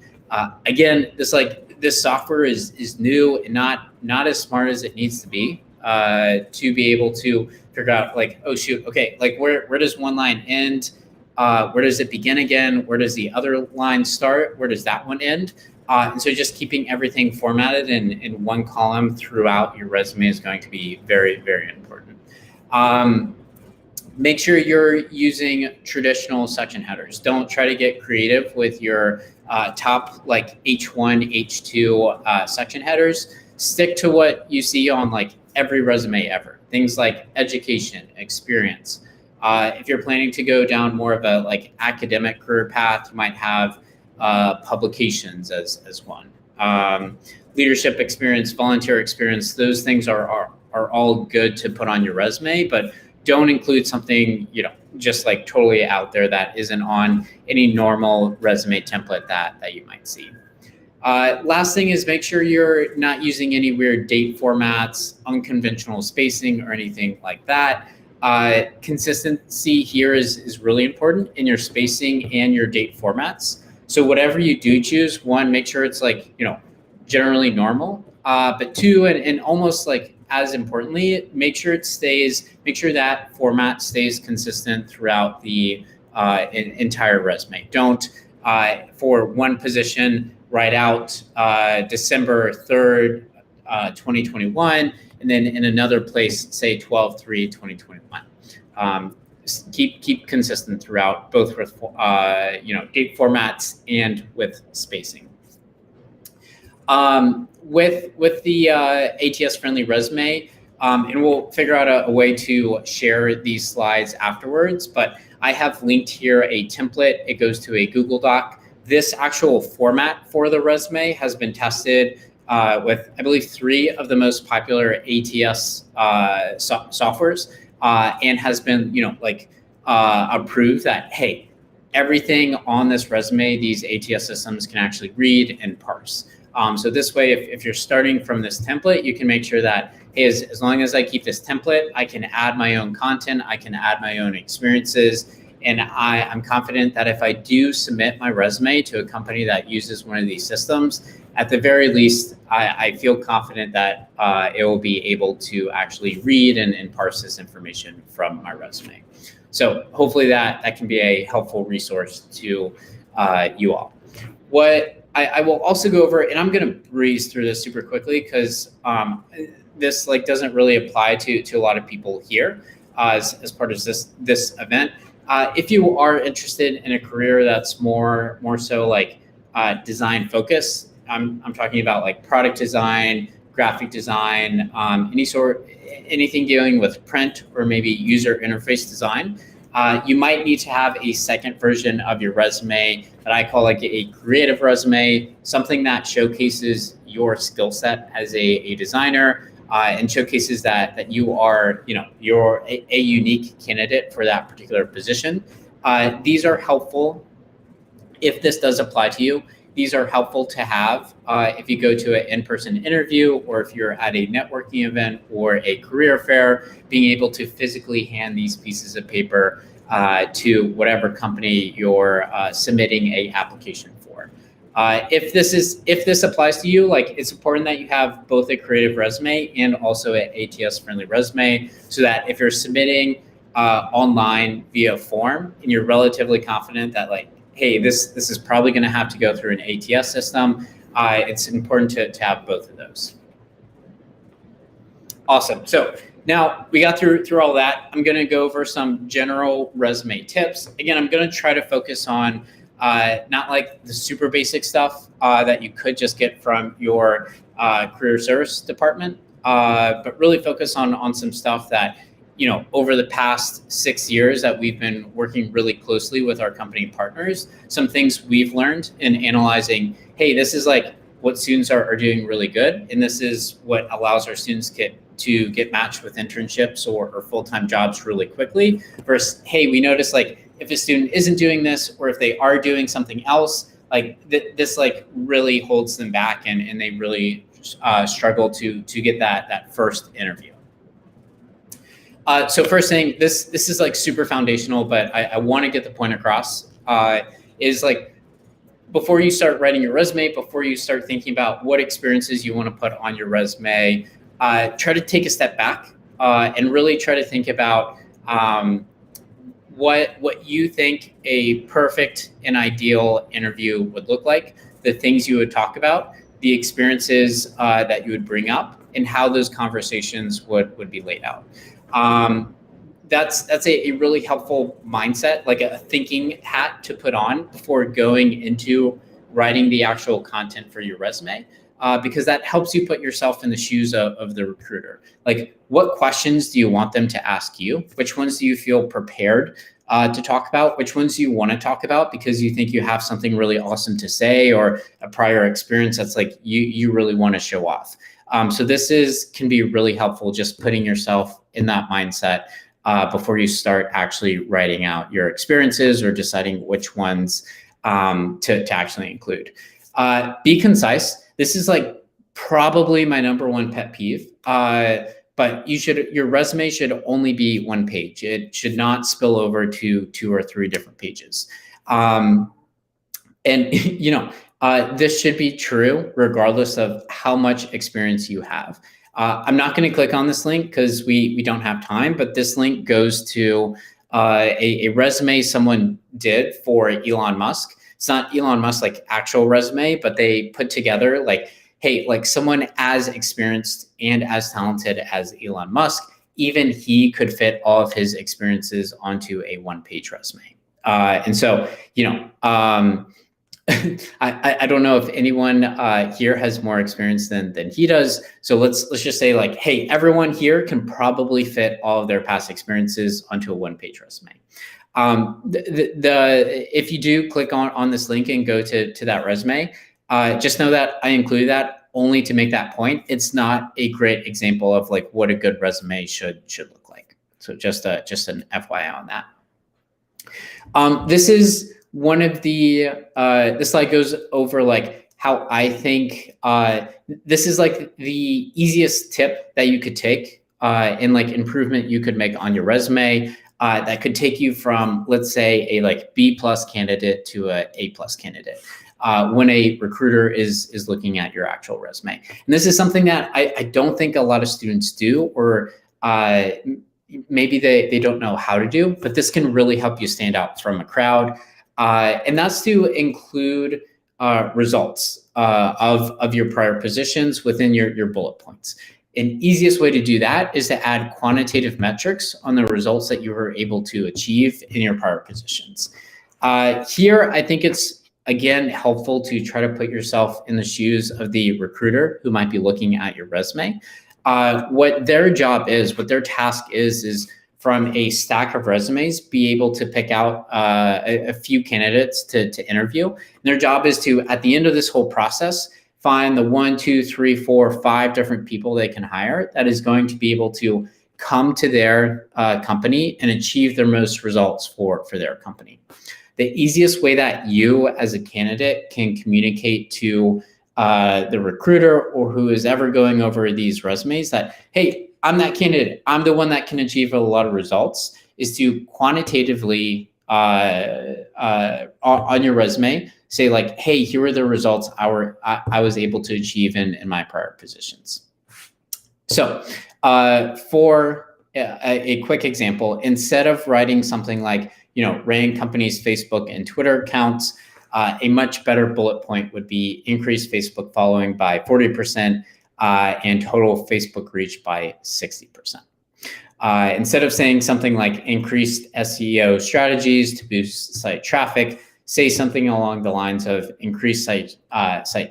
Again, this software is new and not as smart as it needs to be able to figure out, like, oh shoot, okay, like where does one line end? Where does it begin again? Where does the other line start? Where does that one end? And so just keeping everything formatted in one column throughout your resume is going to be very, very important. Make sure you're using traditional section headers. Don't try to get creative with your top like H1, H2 section headers. Stick to what you see on like every resume ever. Things like education, experience. If you're planning to go down more of a like academic career path, you might have publications as one. Leadership experience, volunteer experience, those things are all good to put on your resume, but don't include something, just like totally out there that isn't on any normal resume template that you might see. Last thing is make sure you're not using any weird date formats, unconventional spacing, or anything like that. Consistency here is really important in your spacing and your date formats. So whatever you do choose, 1, make sure it's like, generally normal, but 2, and almost like as importantly, make sure that format stays consistent throughout the entire resume. Don't, for one position, write out December 3rd, 2021, and then in another place, say 12/3/2021. keep consistent throughout, both with date formats and with spacing. With the ATS friendly resume, and we'll figure out a way to share these slides afterwards, but I have linked here a template. It goes to a Google Doc. This actual format for the resume has been tested with, I believe, 3 of the most popular ATS softwares, and has been, approved that, hey, everything on this resume, these ATS systems can actually read and parse. So this way, if you're starting from this template, you can make sure that, hey, as long as I keep this template, I can add my own content, I can add my own experiences. And I'm confident that if I do submit my resume to a company that uses one of these systems, at the very least, I feel confident that it will be able to actually read and parse this information from my resume. So hopefully that can be a helpful resource to you all. What I will also go over, and I'm going to breeze through this super quickly because this doesn't really apply to a lot of people here as part of this event. If you are interested in a career that's more so design focused, I'm talking about product design, graphic design, anything dealing with print or maybe user interface design. You might need to have a second version of your resume that I call a creative resume, something that showcases your skill set as a designer and showcases that you are, you're a unique candidate for that particular position. These are helpful if this does apply to you. These are helpful to have if you go to an in-person interview or if you're at a networking event or a career fair, being able to physically hand these pieces of paper to whatever company you're submitting a application for. If this applies to you, it's important that you have both a creative resume and also an ATS friendly resume, so that if you're submitting online via form and you're relatively confident that hey, this is probably going to have to go through an ATS system, it's important to have both of those. Awesome. So now we got through all that. I'm going to go over some general resume tips. Again, I'm going to try to focus on not the super basic stuff that you could just get from your career service department, but really focus on some stuff that, over the past 6 years that we've been working really closely with our company partners, some things we've learned in analyzing, hey, this is what students are doing really good. And this is what allows our students to get matched with internships or full-time jobs really quickly, versus, hey, we notice if a student isn't doing this, or if they are doing something else, this really holds them back and they really struggle to get that first interview. So first thing, this is super foundational, but I want to get the point across, is before you start writing your resume, before you start thinking about what experiences you want to put on your resume, try to take a step back and really try to think about what you think a perfect and ideal interview would look like, the things you would talk about, the experiences that you would bring up, and how those conversations would be laid out. That's a really helpful mindset, a thinking hat to put on before going into writing the actual content for your resume, because that helps you put yourself in the shoes of the recruiter. What questions do you want them to ask you? Which ones do you feel prepared to talk about? Which ones do you want to talk about because you think you have something really awesome to say, or a prior experience that's you really want to show off? So this can be really helpful, just putting yourself in that mindset before you start actually writing out your experiences or deciding which ones to actually include. Be concise. This is probably my #1 pet peeve, but your resume should only be 1 page. It should not spill over to 2 or 3 different pages. This should be true regardless of how much experience you have. I'm not going to click on this link because we don't have time, but this link goes to a resume someone did for Elon Musk. It's not Elon Musk's actual resume, but they put together hey, someone as experienced and as talented as Elon Musk, even he could fit all of his experiences onto a one-page resume. And so, I don't know if anyone here has more experience than he does. So let's just say like, hey, everyone here can probably fit all of their past experiences onto a one-page resume. If you do click on this link and go to that resume, just know that I included that only to make that point. It's not a great example of like what a good resume should look like. So just an FYI on that. This is one of the, this slide goes over like how I think, this is like the easiest tip that you could take in like improvement you could make on your resume that could take you from, let's say, a like B+ candidate to a A+ candidate when a recruiter is looking at your actual resume. And this is something that I don't think a lot of students do, or maybe they don't know how to do, but this can really help you stand out from a crowd. And that's to include results of your prior positions within your bullet points. An easiest way to do that is to add quantitative metrics on the results that you were able to achieve in your prior positions. Here, I think it's, again, helpful to try to put yourself in the shoes of the recruiter who might be looking at your resume. What their job is, what their task is from a stack of resumes, be able to pick out a few candidates to interview. And their job is to, at the end of this whole process, find the 1, 2, 3, 4, 5 different people they can hire that is going to be able to come to their company and achieve their most results for their company. The easiest way that you as a candidate can communicate to the recruiter or who is ever going over these resumes that, hey, I'm that candidate, I'm the one that can achieve a lot of results, is to quantitatively on your resume say like, hey, here are the results I was able to achieve in my prior positions. So for a quick example, instead of writing something like, rank companies' Facebook and Twitter accounts, a much better bullet point would be increase Facebook following by 40%, and total Facebook reach by 60%. Instead of saying something like increased SEO strategies to boost site traffic, say something along the lines of increased site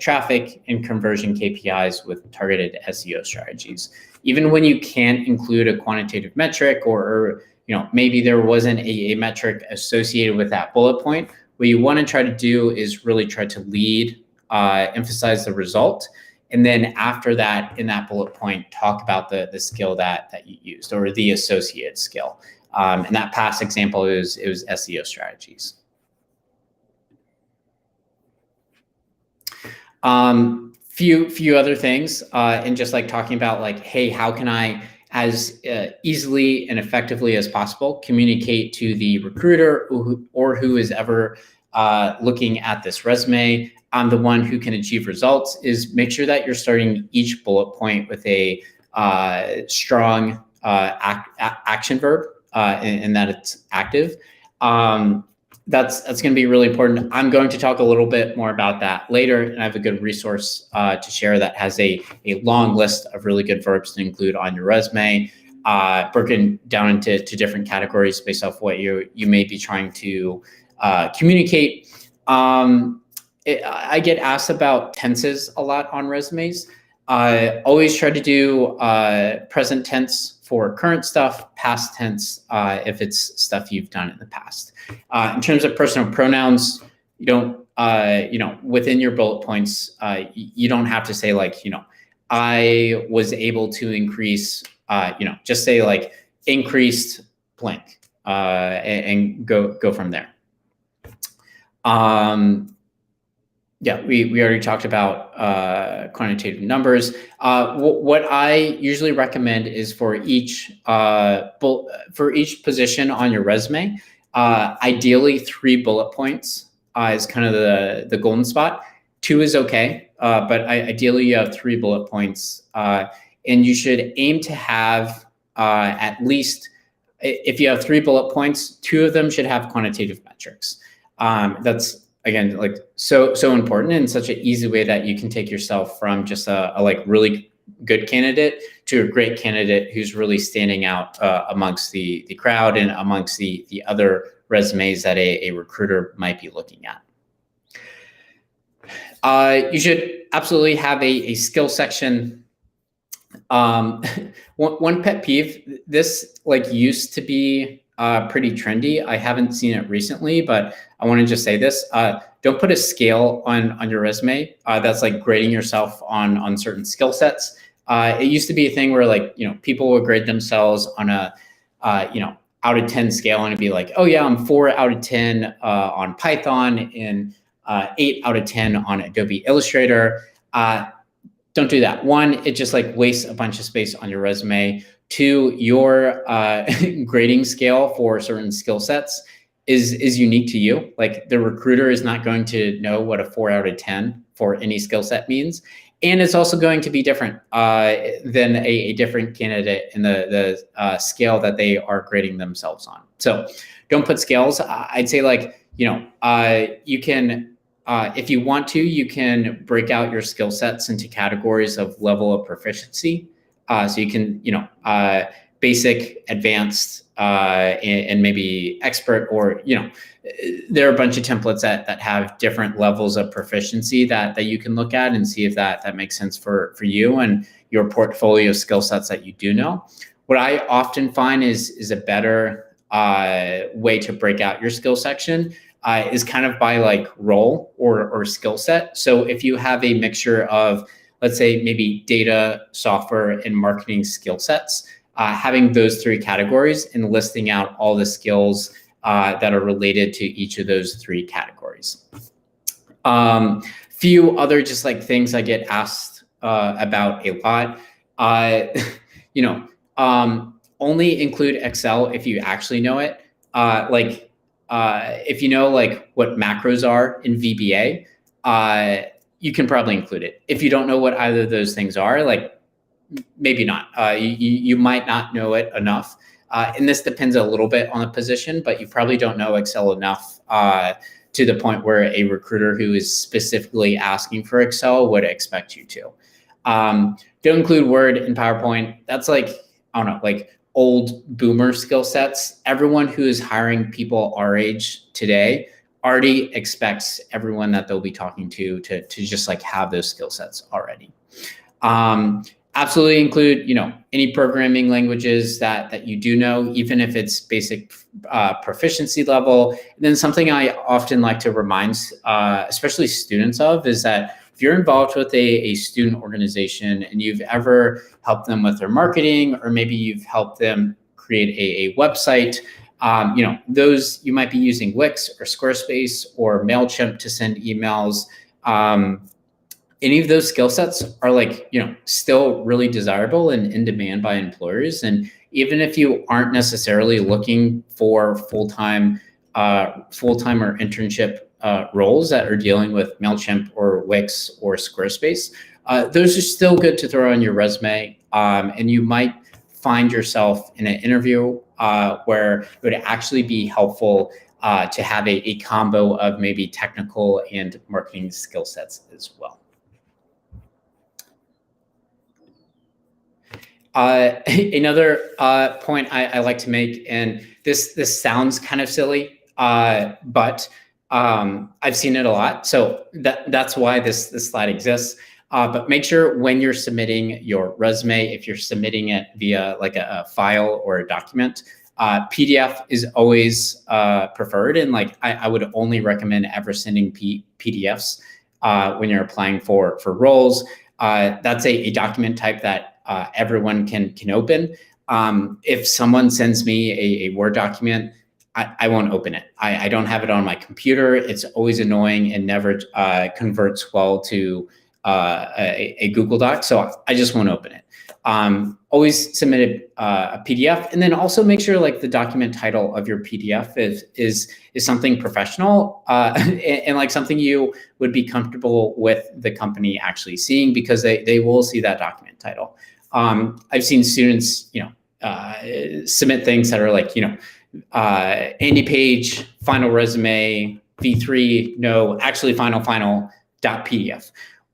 traffic and conversion KPIs with targeted SEO strategies. Even when you can't include a quantitative metric or maybe there wasn't a metric associated with that bullet point, what you want to try to do is really try to lead, emphasize the result. And then after that, in that bullet point, talk about the skill that you used or the associated skill. And that past example it was SEO strategies. Few other things, and just like talking about like, hey, how can I as easily and effectively as possible communicate to the recruiter or who is ever looking at this resume, I'm the one who can achieve results, is make sure that you're starting each bullet point with a strong action verb and that it's active. That's going to be really important. I'm going to talk a little bit more about that later, and I have a good resource to share that has a long list of really good verbs to include on your resume, broken down into different categories based off what you may be trying to communicate. I get asked about tenses a lot on resumes. Always try to do present tense for current stuff, past tense if it's stuff you've done in the past. In terms of personal pronouns, you don't, within your bullet points, you don't have to say like, I was able to increase, just say like increased blank and go from there. Yeah, we already talked about quantitative numbers. What I usually recommend is for each position on your resume, ideally 3 bullet points is kind of the golden spot. 2 is okay, but ideally you have 3 bullet points, and you should aim to have at least, if you have 3 bullet points, 2 of them should have quantitative metrics. That's again, like so important and such an easy way that you can take yourself from just a like really good candidate to a great candidate who's really standing out amongst the crowd and amongst the other resumes that a recruiter might be looking at. You should absolutely have a skill section. One pet peeve, this like used to be pretty trendy. I haven't seen it recently, but I want to just say this. Don't put a scale on your resume that's like grading yourself on certain skill sets. It used to be a thing where like, people would grade themselves on a, out of 10 scale, and it'd be like, oh yeah, I'm 4 out of 10 on Python and 8 out of 10 on Adobe Illustrator. Don't do that. One, it just like wastes a bunch of space on your resume. Two, your grading scale for certain skill sets is unique to you. Like the recruiter is not going to know what a 4 out of 10 for any skill set means. And it's also going to be different than a different candidate in the scale that they are grading themselves on. So don't put scales. I'd say like, you can, if you want to, you can break out your skill sets into categories of level of proficiency. So you can, basic, advanced, and maybe expert, or, there are a bunch of templates that have different levels of proficiency that you can look at and see if that makes sense for you and your portfolio skill sets that you do know. What I often find is a better way to break out your skill section is kind of by like role or skill set. So if you have a mixture of, let's say, maybe data, software, and marketing skill sets, having those 3 categories and listing out all the skills that are related to each of those 3 categories. Few other just like things I get asked about a lot. Only include Excel if you actually know it. If you know like what macros are in VBA, you can probably include it. If you don't know what either of those things are, like maybe not. You might not know it enough. And this depends a little bit on the position, but you probably don't know Excel enough to the point where a recruiter who is specifically asking for Excel would expect you to. Don't include Word and PowerPoint. That's like, I don't know, like old boomer skill sets. Everyone who is hiring people our age today already expects everyone that they'll be talking to just like have those skill sets already. Absolutely include, any programming languages that you do know, even if it's basic proficiency level. And then something I often like to remind, especially students of, is that if you're involved with a student organization and you've ever helped them with their marketing, or maybe you've helped them create a website, those you might be using Wix or Squarespace or MailChimp to send emails. Any of those skill sets are like, still really desirable and in demand by employers. And even if you aren't necessarily looking for full-time or internship roles that are dealing with MailChimp or Wix or Squarespace, those are still good to throw on your resume. And you might find yourself in an interview where it would actually be helpful to have a combo of maybe technical and marketing skill sets as well. Another point I like to make, and this sounds kind of silly, but I've seen it a lot. So that's why this slide exists. But make sure when you're submitting your resume, if you're submitting it via like a file or a document, PDF is always preferred. And like I would only recommend ever sending PDFs when you're applying for roles. That's a document type that everyone can open. If someone sends me a Word document, I won't open it. I don't have it on my computer. It's always annoying and never converts well to a Google Doc. So I just won't open it. Always submit a PDF, and then also make sure like the document title of your PDF is something professional and like something you would be comfortable with the company actually seeing, because they will see that document title. I've seen students, submit things that are like, Andy Page, final resume, V3, no, actually final .pdf.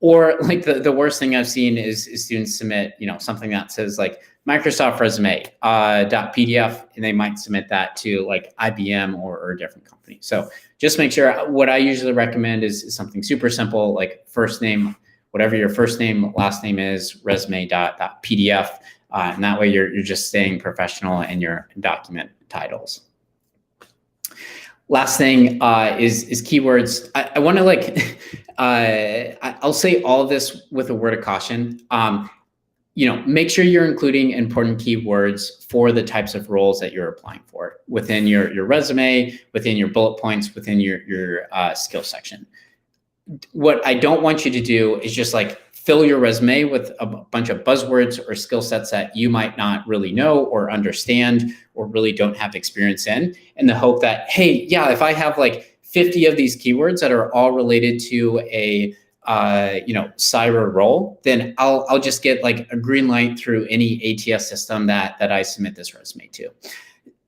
Or like the worst thing I've seen is students submit, something that says like Microsoft resume .pdf, and they might submit that to like IBM or a different company. So just make sure. What I usually recommend is something super simple, like first name, whatever your first name, last name is, resume.pdf, and that way you're just staying professional in your document titles. Last thing is keywords. I want to like, I'll say all of this with a word of caution. Make sure you're including important keywords for the types of roles that you're applying for within your resume, within your bullet points, within your skill section. What I don't want you to do is just like fill your resume with a bunch of buzzwords or skill sets that you might not really know or understand or really don't have experience in the hope that, hey, yeah, if I have like 50 of these keywords that are all related to a cyber role, then I'll just get like a green light through any ATS system that I submit this resume to.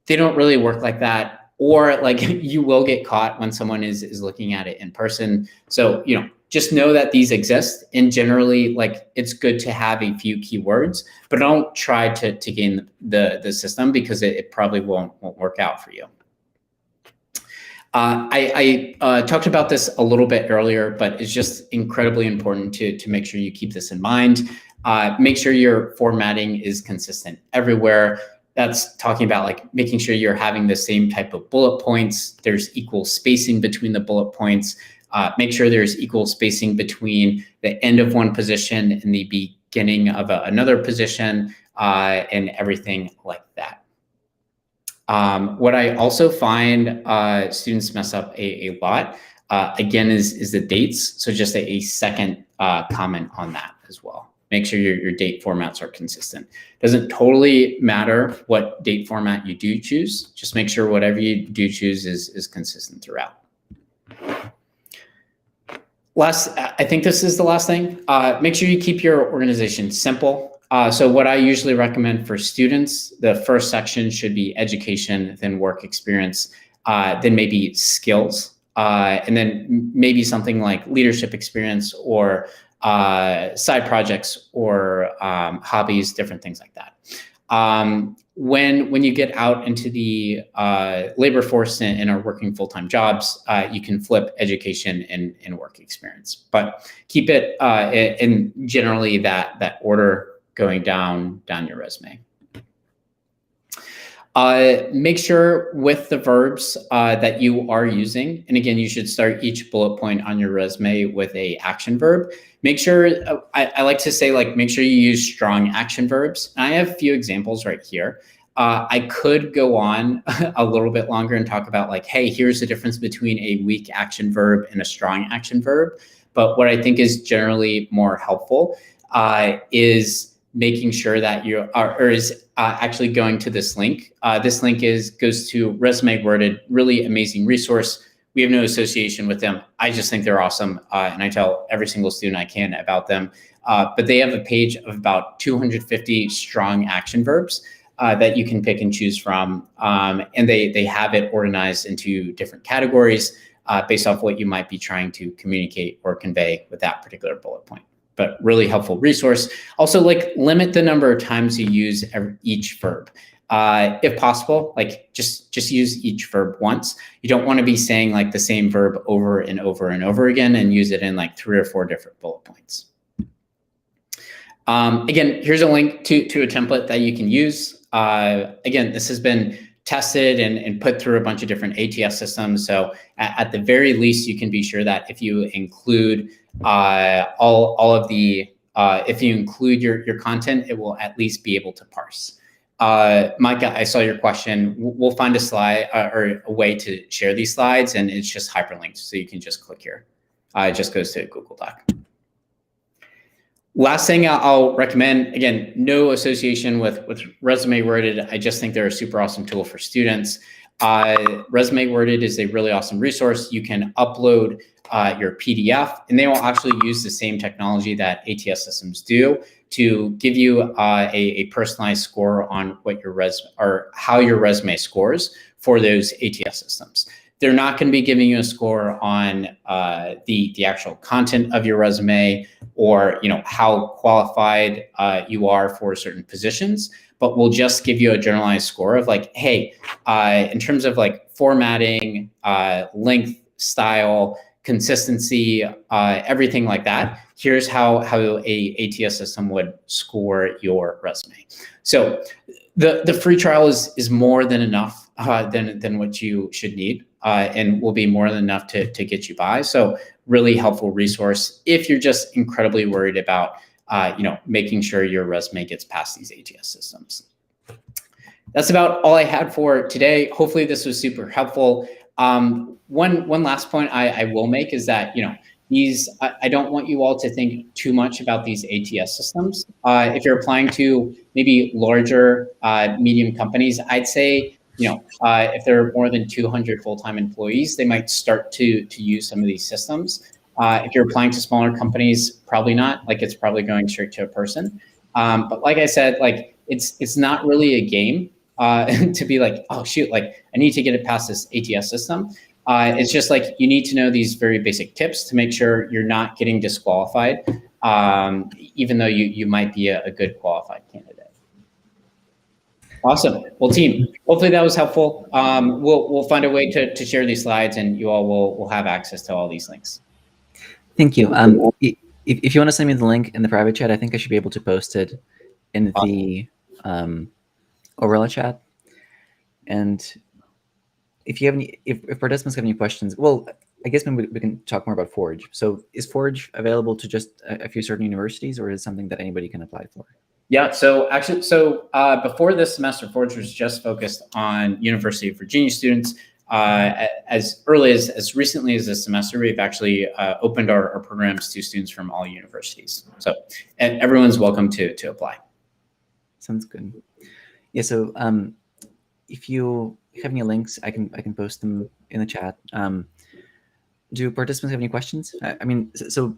They don't really work like that. Or like you will get caught when someone is looking at it in person. So, just know that these exist, and generally like it's good to have a few keywords, but don't try to game the system because it probably won't work out for you. I talked about this a little bit earlier, but it's just incredibly important to make sure you keep this in mind. Make sure your formatting is consistent everywhere. That's talking about like making sure you're having the same type of bullet points. There's equal spacing between the bullet points. Make sure there's equal spacing between the end of one position and the beginning of another position, and everything like that. What I also find students mess up a lot, again, is the dates. So just a second comment on that as well. Make sure your date formats are consistent. Doesn't totally matter what date format you do choose. Just make sure whatever you do choose is consistent throughout. I think this is the last thing. Make sure you keep your organization simple. So what I usually recommend for students, the first section should be education, then work experience, then maybe skills, and then maybe something like leadership experience or side projects or hobbies, different things like that. When you get out into the labor force and are working full-time jobs, you can flip education and work experience, but keep it in generally that order going down your resume. Make sure with the verbs that you are using, and again, you should start each bullet point on your resume with a action verb. Make sure, I like to say like, make sure you use strong action verbs. And I have a few examples right here. I could go on a little bit longer and talk about like, hey, here's the difference between a weak action verb and a strong action verb. But what I think is generally more helpful is making sure that you are, or is actually going to this link. This link goes to Resume Worded, really amazing resource. We have no association with them. I just think they're awesome. And I tell every single student I can about them. But they have a page of about 250 strong action verbs that you can pick and choose from. And they have it organized into different categories based off what you might be trying to communicate or convey with that particular bullet point. But really helpful resource. Also, like limit the number of times you use each verb. If possible, like just use each verb once. You don't want to be saying like the same verb over and over and over again and use it in like 3 or 4 different bullet points. Again, here's a link to a template that you can use. Again, this has been tested and put through a bunch of different ATS systems. So at the very least, you can be sure that if you include all of the, if you include your content, it will at least be able to parse. Micah, I saw your question. We'll find a slide or a way to share these slides, and it's just hyperlinked, so you can just click here. It just goes to Google Doc. Last thing I'll recommend, again, no association with Resume Worded. I just think they're a super awesome tool for students. Resume Worded is a really awesome resource. You can upload your PDF, and they will actually use the same technology that ATS systems do to give you a personalized score on what your resume or how your resume scores for those ATS systems. they're not going to be giving you a score on the actual content of your resume, or how qualified you are for certain positions, but we'll just give you a generalized score of like, hey, in terms of like formatting, length, style, consistency, everything like that, here's how a ATS system would score your resume. So the free trial is more than enough than what you should need, and will be more than enough to get you by. So really helpful resource if you're just incredibly worried about making sure your resume gets past these ATS systems. That's about all I had for today. Hopefully this was super helpful. One last point I will make is that I don't want you all to think too much about these ATS systems. If you're applying to maybe larger, medium companies, I'd say if there are more than 200 full-time employees, they might start to use some of these systems. If you're applying to smaller companies, probably not. Like, it's probably going straight to a person. But like I said, like it's not really a game to be like, oh shoot, like I need to get it past this ATS system. It's just like you need to know these very basic tips to make sure you're not getting disqualified, even though you might be a good qualified candidate. Awesome. Well, team, hopefully that was helpful. We'll find a way to share these slides, and you all will have access to all these links. Thank you. If you want to send me the link in the private chat, I think I should be able to post it in the Overall chat. And if you have any, if participants have any questions, well, I guess maybe we can talk more about Forage. So is Forage available to just a few certain universities, or is it something that anybody can apply for? Yeah, so actually, before this semester, Forage was just focused on University of Virginia students. As early as recently as this semester, we've actually opened our programs to students from all universities. So, and everyone's welcome to apply. Sounds good. Yeah, so if you have any links, I can post them in the chat. Do participants have any questions? I mean, so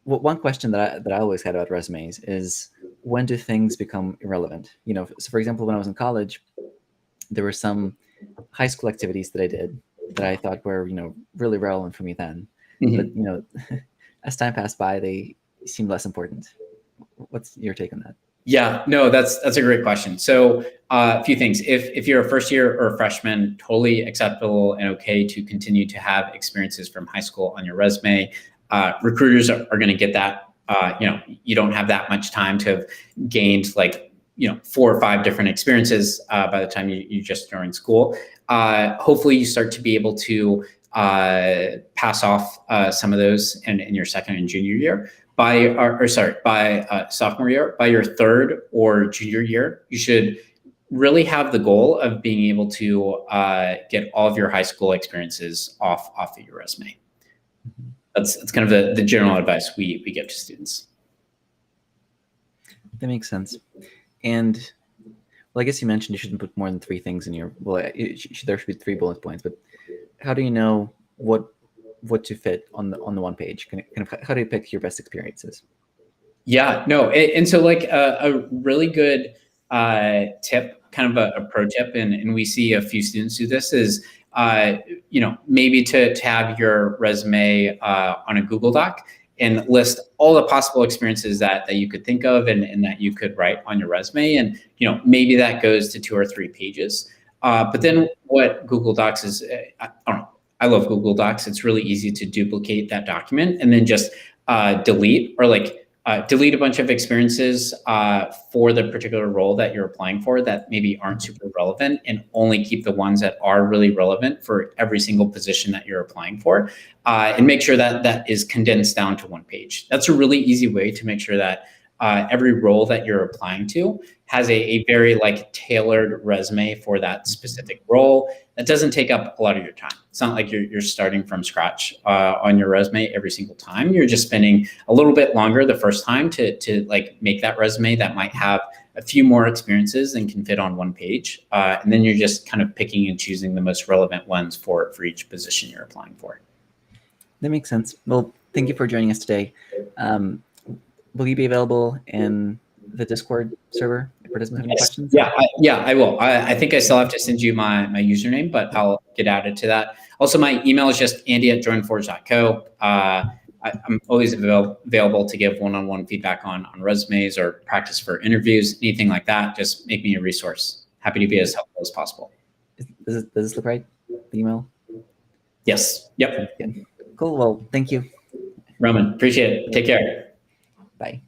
one question that I always had about resumes is, when do things become irrelevant? So for example, when I was in college, there were some high school activities that I did that I thought were, really relevant for me then. Mm-hmm. But, as time passed by, they seemed less important. What's your take on that? Yeah, no, that's a great question. So a few things. If you're a first year or a freshman, totally acceptable and okay to continue to have experiences from high school on your resume. Recruiters are going to get that. You don't have that much time to have gained 4 or 5 different experiences by the time you just joined school. Hopefully you start to be able to pass off some of those in your second and junior year. By sophomore year. By your third or junior year, you should really have the goal of being able to get all of your high school experiences off of your resume. That's kind of the general advice we give to students. That makes sense. And well, I guess you mentioned you shouldn't put more than 3 things in your, well, there should be 3 bullet points, but how do you know what to fit on the one page? How do you pick your best experiences? Yeah, no, and so like a really good tip, kind of a pro tip, and we see a few students do this, is maybe to have your resume on a Google Doc and list all the possible experiences that you could think of and that you could write on your resume, and maybe that goes to 2 or 3 pages. But then what Google Docs is, I don't know. I love Google Docs. It's really easy to duplicate that document and then just delete a bunch of experiences for the particular role that you're applying for that maybe aren't super relevant, and only keep the ones that are really relevant for every single position that you're applying for, and make sure that is condensed down to 1 page. That's a really easy way to make sure that every role that you're applying to has a very tailored resume for that specific role that doesn't take up a lot of your time. It's not like you're starting from scratch on your resume every single time. You're just spending a little bit longer the first time to make that resume that might have a few more experiences than can fit on 1 page. And then you're just kind of picking and choosing the most relevant ones for each position you're applying for. That makes sense. Well, thank you for joining us today. Will you be available in the Discord server participants have any questions? Yeah, I will. I think I still have to send you my username, but I'll get added to that. Also, my email is just andy@joinforge.co. I'm always available to give one-on-one feedback on resumes or practice for interviews, anything like that. Just make me a resource. Happy to be as helpful as possible. Does this look right? The email? Yes. Yep. Good. Cool. Well, thank you. Roman, appreciate it. Take care. Bye.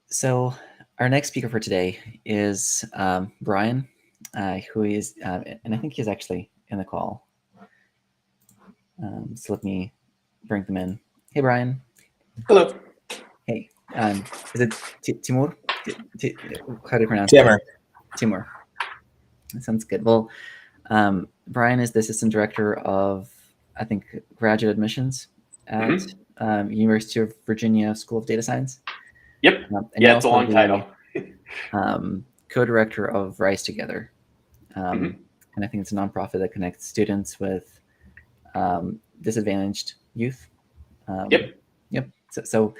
So our next speaker for today is Brian, who is, and I think he's actually in the call. So let me bring them in. Hey, Brian. Hello. Hey, is it Timur? How do you pronounce Timur. it? Timur. That sounds good. Well, Brian is the assistant director of, I think, graduate admissions at University of Virginia School of Data Science. Yep. And Yeah, it's a long title. Co-director of Rise Together. And I think it's a nonprofit that connects students with disadvantaged youth. Yep. So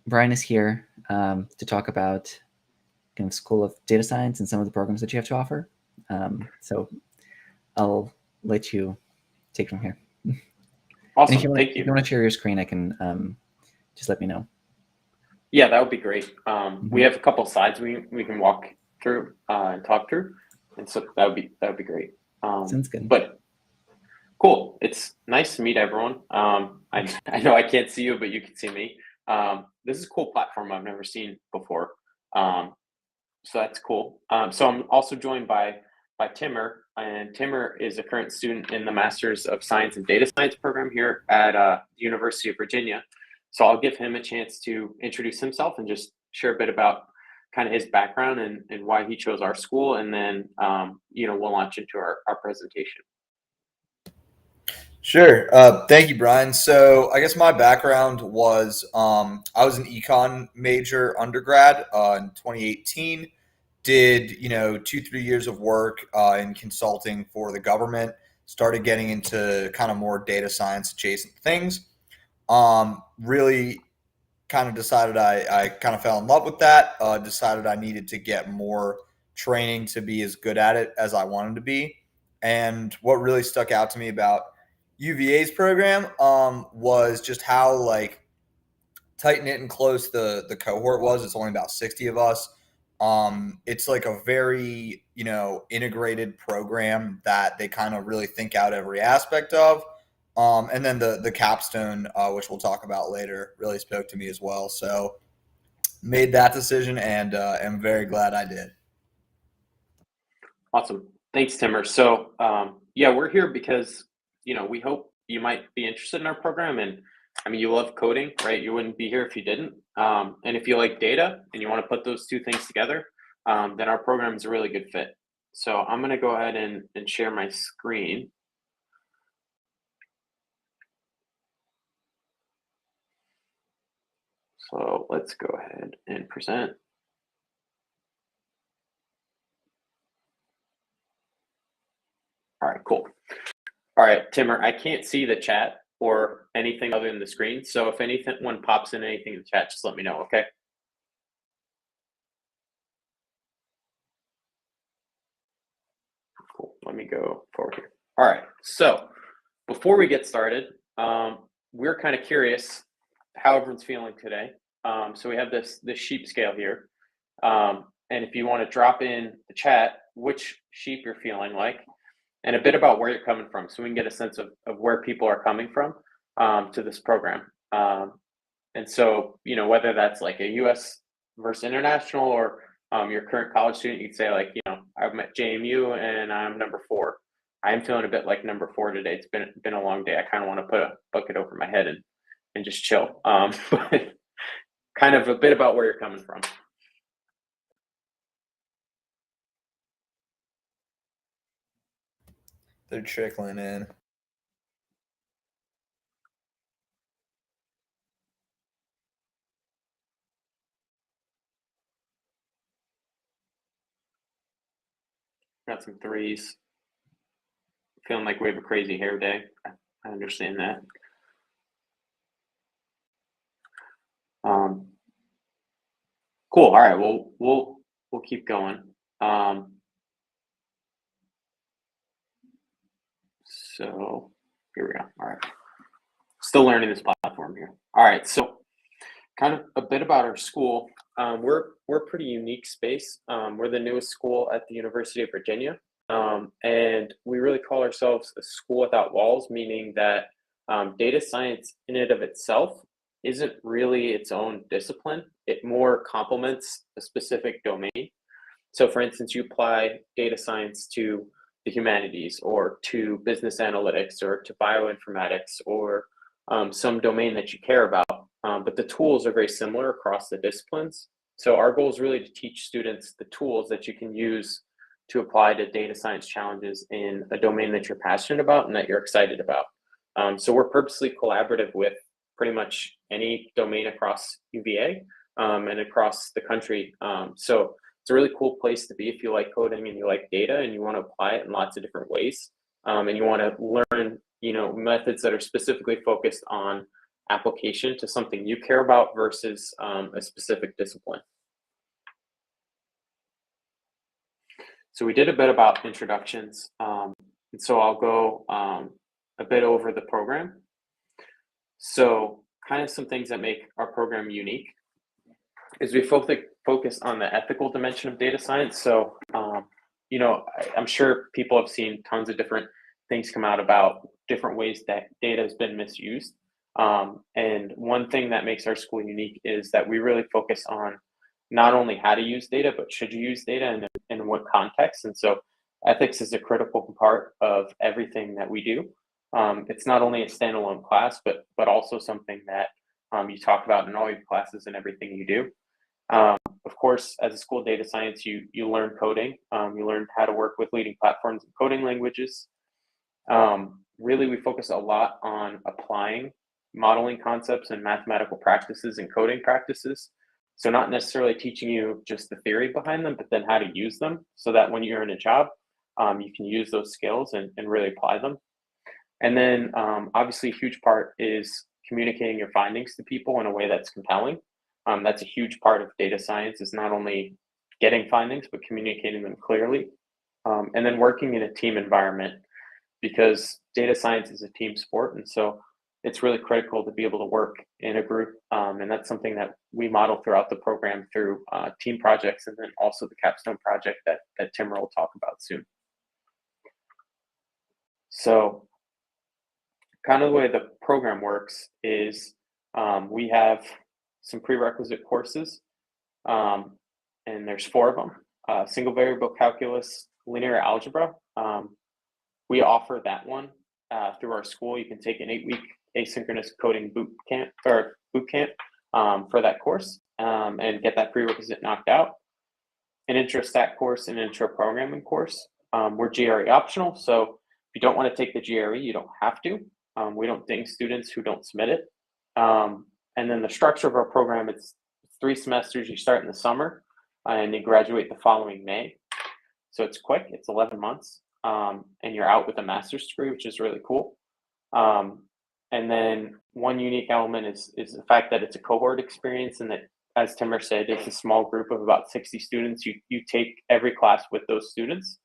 Brian is here to talk about kind of School of Data Science and some of the programs that you have to offer. So I'll let you take from here. Awesome. Thank you. Thank If you. you want to share your screen, I can just let me know. Yeah, that would be great. We have a couple slides we can walk through and talk through, and so that would be great. Sounds good. But cool. It's nice to meet everyone. I know I can't see you, but you can see me. This is a cool platform I've never seen before. So that's cool. So I'm also joined by Timur, and Timur is a current student in the Masters of Science and Data Science program here at the University of Virginia. So I'll give him a chance to introduce himself and just share a bit about kind of his background and why he chose our school, and then we'll launch into our presentation. Sure. Thank you, Brian. So I guess my background was I was an econ major undergrad in 2018. Did 2-3 years of work in consulting for the government. Started getting into kind of more data science adjacent things. Really kind of decided I kind of fell in love with that. Decided I needed to get more training to be as good at it as I wanted to be. And what really stuck out to me about UVA's program was just how like tight knit and close the cohort was. It's only about 60 of us. It's like a very integrated program that they kind of really think out every aspect of. And then the capstone, which we'll talk about later, really spoke to me as well. So made that decision, and am very glad I did. Awesome. Thanks, Timur. So we're here because we hope you might be interested in our program. And I mean, you love coding, right? You wouldn't be here if you didn't. And if you like data and you want to put those two things together, then our program is a really good fit. So I'm going to go ahead and share my screen. So let's go ahead and present. All right, cool. All right, Timur, I can't see the chat or anything other than the screen. So if anyone pops in anything in the chat, just let me know, okay? Cool, let me go forward here. All right, so before we get started, we're kind of curious how everyone's feeling today. So we have this sheep scale here. And if you want to drop in the chat, which sheep you're feeling like, and a bit about where you're coming from, so we can get a sense of where people are coming from to this program. And so, whether that's like a US versus international, or your current college student, you'd say like, I'm at JMU and I'm number 4. I'm feeling a bit like number 4 today. It's been a long day. I kind of want to put a bucket over my head and just chill. But kind of a bit about where you're coming from. They're trickling in. Got some 3s. Feeling like we have a crazy hair day. I understand that. Cool. All right. Well, we'll keep going. So here we go. All right. Still learning this platform here. All right. So kind of a bit about our school. We're a pretty unique space. We're the newest school at the University of Virginia. And we really call ourselves a school without walls, meaning that data science in and of itself isn't really its own discipline. It more complements a specific domain. So for instance, you apply data science to the humanities or to business analytics or to bioinformatics or some domain that you care about. But the tools are very similar across the disciplines. So our goal is really to teach students the tools that you can use to apply to data science challenges in a domain that you're passionate about and that you're excited about. So we're purposely collaborative with pretty much any domain across UVA and across the country. So it's a really cool place to be if you like coding and you like data and you want to apply it in lots of different ways. And you want to learn, methods that are specifically focused on application to something you care about versus a specific discipline. So we did a bit about introductions. And so I'll go a bit over the program. So kind of some things that make our program unique is we focus on the ethical dimension of data science. So, I'm sure people have seen tons of different things come out about different ways that data has been misused. And one thing that makes our school unique is that we really focus on not only how to use data, but should you use data and in what context. And so ethics is a critical part of everything that we do. It's not only a standalone class, but also something that you talk about in all your classes and everything you do. Of course, as a school of data science, you learn coding. You learn how to work with leading platforms and coding languages. Really, we focus a lot on applying modeling concepts and mathematical practices and coding practices. So not necessarily teaching you just the theory behind them, but then how to use them so that when you're in a job, you can use those skills and really apply them. And then obviously a huge part is communicating your findings to people in a way that's compelling. That's a huge part of data science, is not only getting findings, but communicating them clearly. And then working in a team environment, because data science is a team sport. And so it's really critical to be able to work in a group. And that's something that we model throughout the program through team projects, and then also the capstone project that Timur will talk about soon. So kind of the way the program works is we have some prerequisite courses, and there's 4 of them. Single variable calculus, linear algebra. We offer that one through our school. You can take an 8-week asynchronous coding boot camp for that course and get that prerequisite knocked out. An intro stat course and intro programming course. We're GRE optional, so if you don't want to take the GRE, you don't have to. We don't ding students who don't submit it. And then the structure of our program, it's 3 semesters. You start in the summer and you graduate the following May. So it's quick, it's 11 months. And you're out with a master's degree, which is really cool. And then one unique element is the fact that it's a cohort experience, and that, as Timur said, it's a small group of about 60 students. You take every class with those students.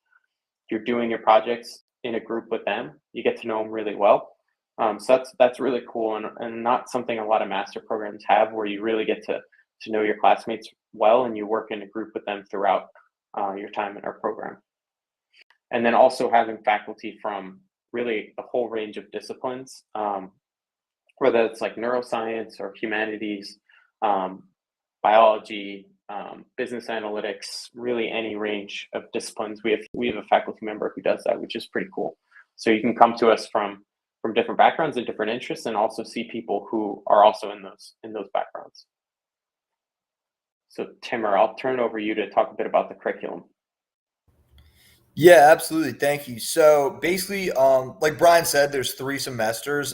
You're doing your projects in a group with them. You get to know them really well. So that's really cool, and not something a lot of master programs have, where you really get to know your classmates well and you work in a group with them throughout your time in our program. And then also having faculty from really a whole range of disciplines, whether it's like neuroscience or humanities, biology, business analytics, really any range of disciplines. We have a faculty member who does that, which is pretty cool. So you can come to us from different backgrounds and different interests, and also see people who are also in those backgrounds. So Timur, I'll turn it over to you to talk a bit about the curriculum. Yeah, absolutely. Thank you. So basically, like Brian said, there's 3 semesters.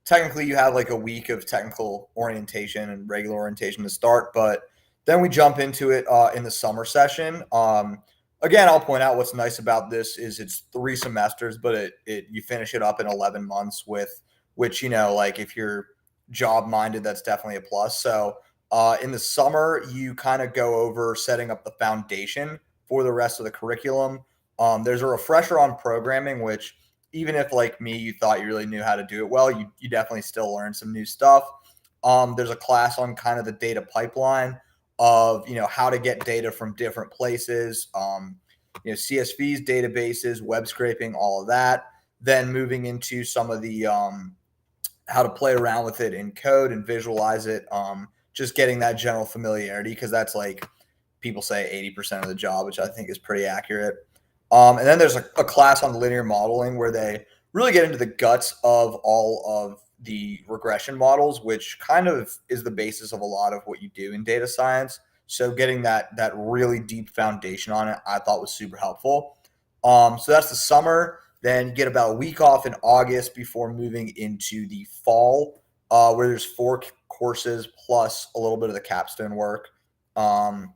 Technically, you have like a week of technical orientation and regular orientation to start, but then we jump into it in the summer session. Again, I'll point out what's nice about this is it's 3 semesters, but you finish it up in 11 months, which, like if you're job minded, that's definitely a plus. So In the summer, you kind of go over setting up the foundation for the rest of the curriculum. There's a refresher on programming, which even if like me, you thought you really knew how to do it well, you definitely still learn some new stuff. There's a class on kind of the data pipeline of, how to get data from different places, CSVs, databases, web scraping, all of that. Then moving into some of the how to play around with it in code and visualize it. Just getting that general familiarity, because that's like people say 80% of the job, which I think is pretty accurate. And then there's a class on linear modeling where they really get into the guts of all of the regression models, which kind of is the basis of a lot of what you do in data science. So getting that really deep foundation on it, I thought was super helpful. So that's the summer. Then you get about a week off in August before moving into the fall, where there's 4 courses plus a little bit of the capstone work,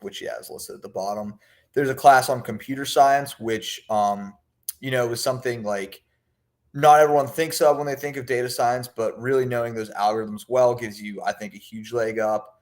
which is listed at the bottom. There's a class on computer science, which was something like not everyone thinks of when they think of data science, but really knowing those algorithms well gives you, I think, a huge leg up.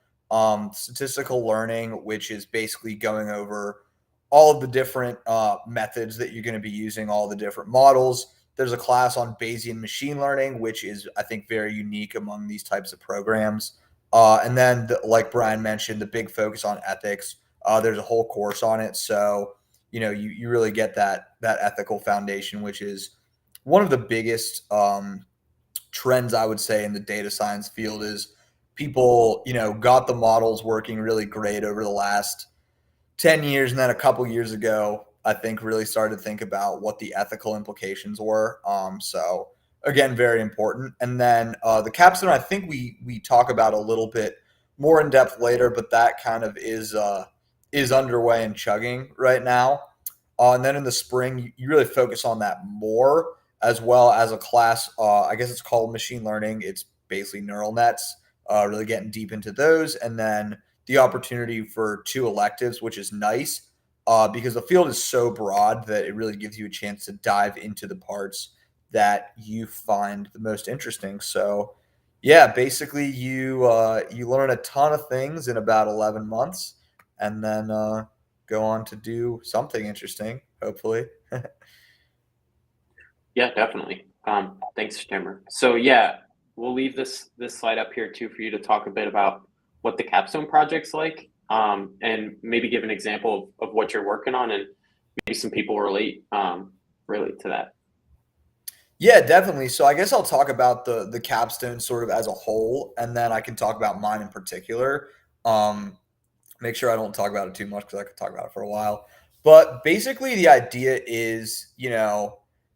Statistical learning, which is basically going over all of the different methods that you're going to be using, all the different models. There's a class on Bayesian machine learning, which is, I think, very unique among these types of programs. And then, like Brian mentioned, the big focus on ethics. There's a whole course on it. So, you really get that ethical foundation, which is one of the biggest trends, I would say, in the data science field is people, got the models working really great over the last 10 years. And then a couple years ago, I think really started to think about what the ethical implications were. So again, very important. And then the capstone, I think we talk about a little bit more in depth later, but that kind of is underway and chugging right now. And then in the spring, you really focus on that more, as well as a class. I guess it's called machine learning. It's basically neural nets, really getting deep into those. And then the opportunity for 2 electives, which is nice because the field is so broad that it really gives you a chance to dive into the parts that you find the most interesting. So yeah, basically you learn a ton of things in about 11 months and then go on to do something interesting, hopefully. Yeah, definitely. Thanks, Timmer. So yeah, we'll leave this slide up here too for you to talk a bit about what the capstone project's like, and maybe give an example of what you're working on, and maybe some people relate to that. Yeah, definitely. So I guess I'll talk about the capstone sort of as a whole, and then I can talk about mine in particular. Make sure I don't talk about it too much because I could talk about it for a while. But basically, the idea is,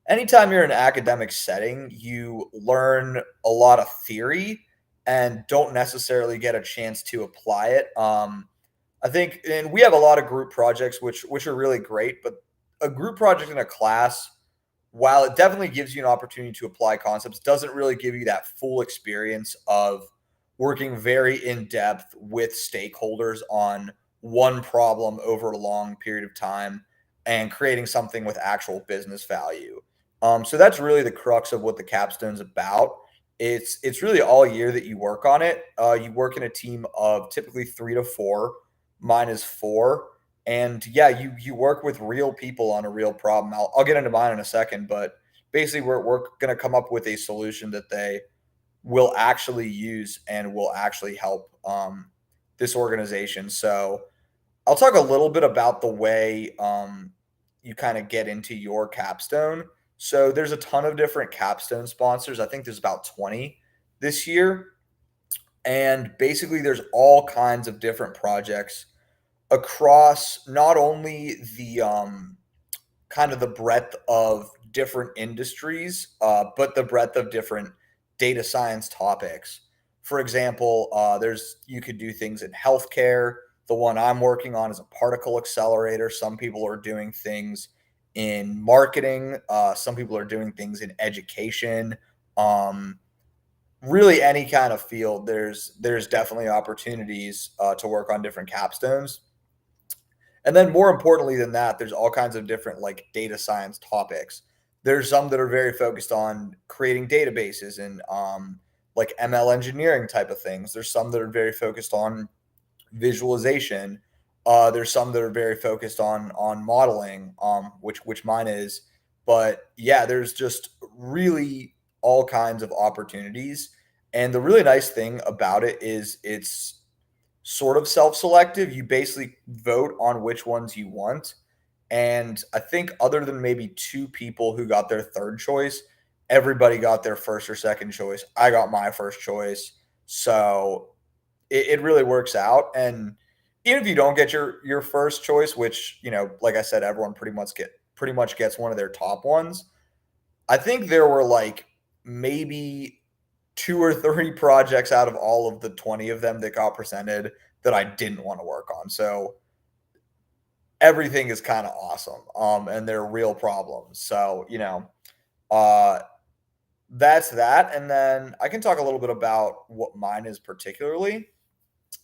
anytime you're in an academic setting, you learn a lot of theory and don't necessarily get a chance to apply it. I think, and we have a lot of group projects, which are really great, but a group project in a class, while it definitely gives you an opportunity to apply concepts, doesn't really give you that full experience of working very in depth with stakeholders on one problem over a long period of time and creating something with actual business value. So that's really the crux of what the capstone's about. It's really all year that you work on it. You work in a team of typically 3 to 4. Mine is 4. And yeah, you work with real people on a real problem. I'll get into mine in a second, but basically we're going to come up with a solution that they will actually use and will actually help this organization. So I'll talk a little bit about the way you kind of get into your capstone. So there's a ton of different capstone sponsors. I think there's about 20 this year. And basically there's all kinds of different projects across not only the kind of the breadth of different industries, but the breadth of different data science topics. For example, you could do things in healthcare. The one I'm working on is a particle accelerator. Some people are doing things in marketing. Some people are doing things in education. Really, any kind of field, there's definitely opportunities to work on different capstones. And then more importantly than that, there's all kinds of different like data science topics. There's some that are very focused on creating databases and like ML engineering type of things. There's some that are very focused on visualization. There's some that are very focused on modeling, which mine is. But yeah, there's just really all kinds of opportunities. And the really nice thing about it is it's sort of self-selective. You basically vote on which ones you want. And I think other than maybe two people who got their third choice, everybody got their first or second choice. I got my first choice. So it really works out. And even if you don't get your first choice, which, you know, like I said, everyone pretty much gets one of their top ones. I think there were like maybe 2 or 3 projects out of all of the 20 of them that got presented that I didn't want to work on. So everything is kind of awesome. And they're real problems. So, you know, that's that. And then I can talk a little bit about what mine is particularly.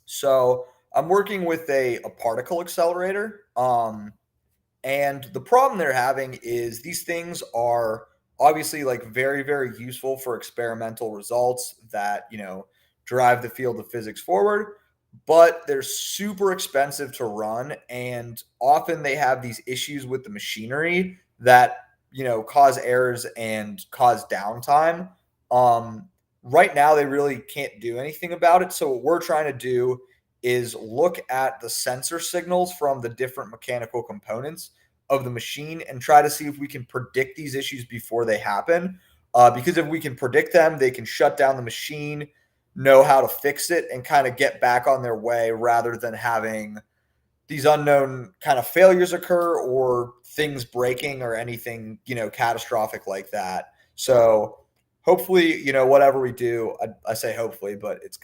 So I'm working with a particle accelerator. And the problem they're having is these things are obviously like very, very useful for experimental results that, you know, drive the field of physics forward, but they're super expensive to run. And often they have these issues with the machinery that, you know, cause errors and cause downtime. Right now, they really can't do anything about it. So what we're trying to do is look at the sensor signals from the different mechanical components of the machine and try to see if we can predict these issues before they happen. Because if we can predict them, they can shut down the machine, know how to fix it, and kind of get back on their way rather than having these unknown kind of failures occur or things breaking or anything, you know, catastrophic like that. So hopefully, you know, whatever we do, I say hopefully, but it's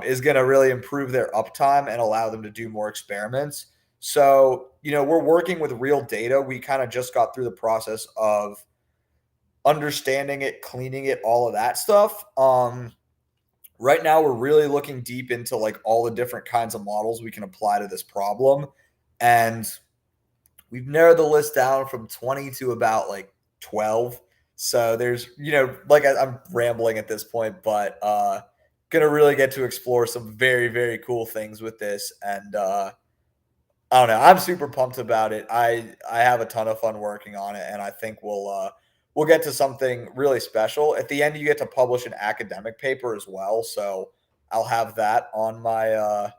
is gonna really improve their uptime and allow them to do more experiments. So, you know, we're working with real data. We kind of just got through the process of understanding it, cleaning it, all of that stuff. Right now, we're really looking deep into like all the different kinds of models we can apply to this problem. And we've narrowed the list down from 20 to about like 12. So there's, you know, like I'm rambling at this point, but gonna really get to explore some very, very cool things with this. And I don't know, I'm super pumped about it. I have a ton of fun working on it, and I think we'll get to something really special. At the end, you get to publish an academic paper as well. So I'll have that on my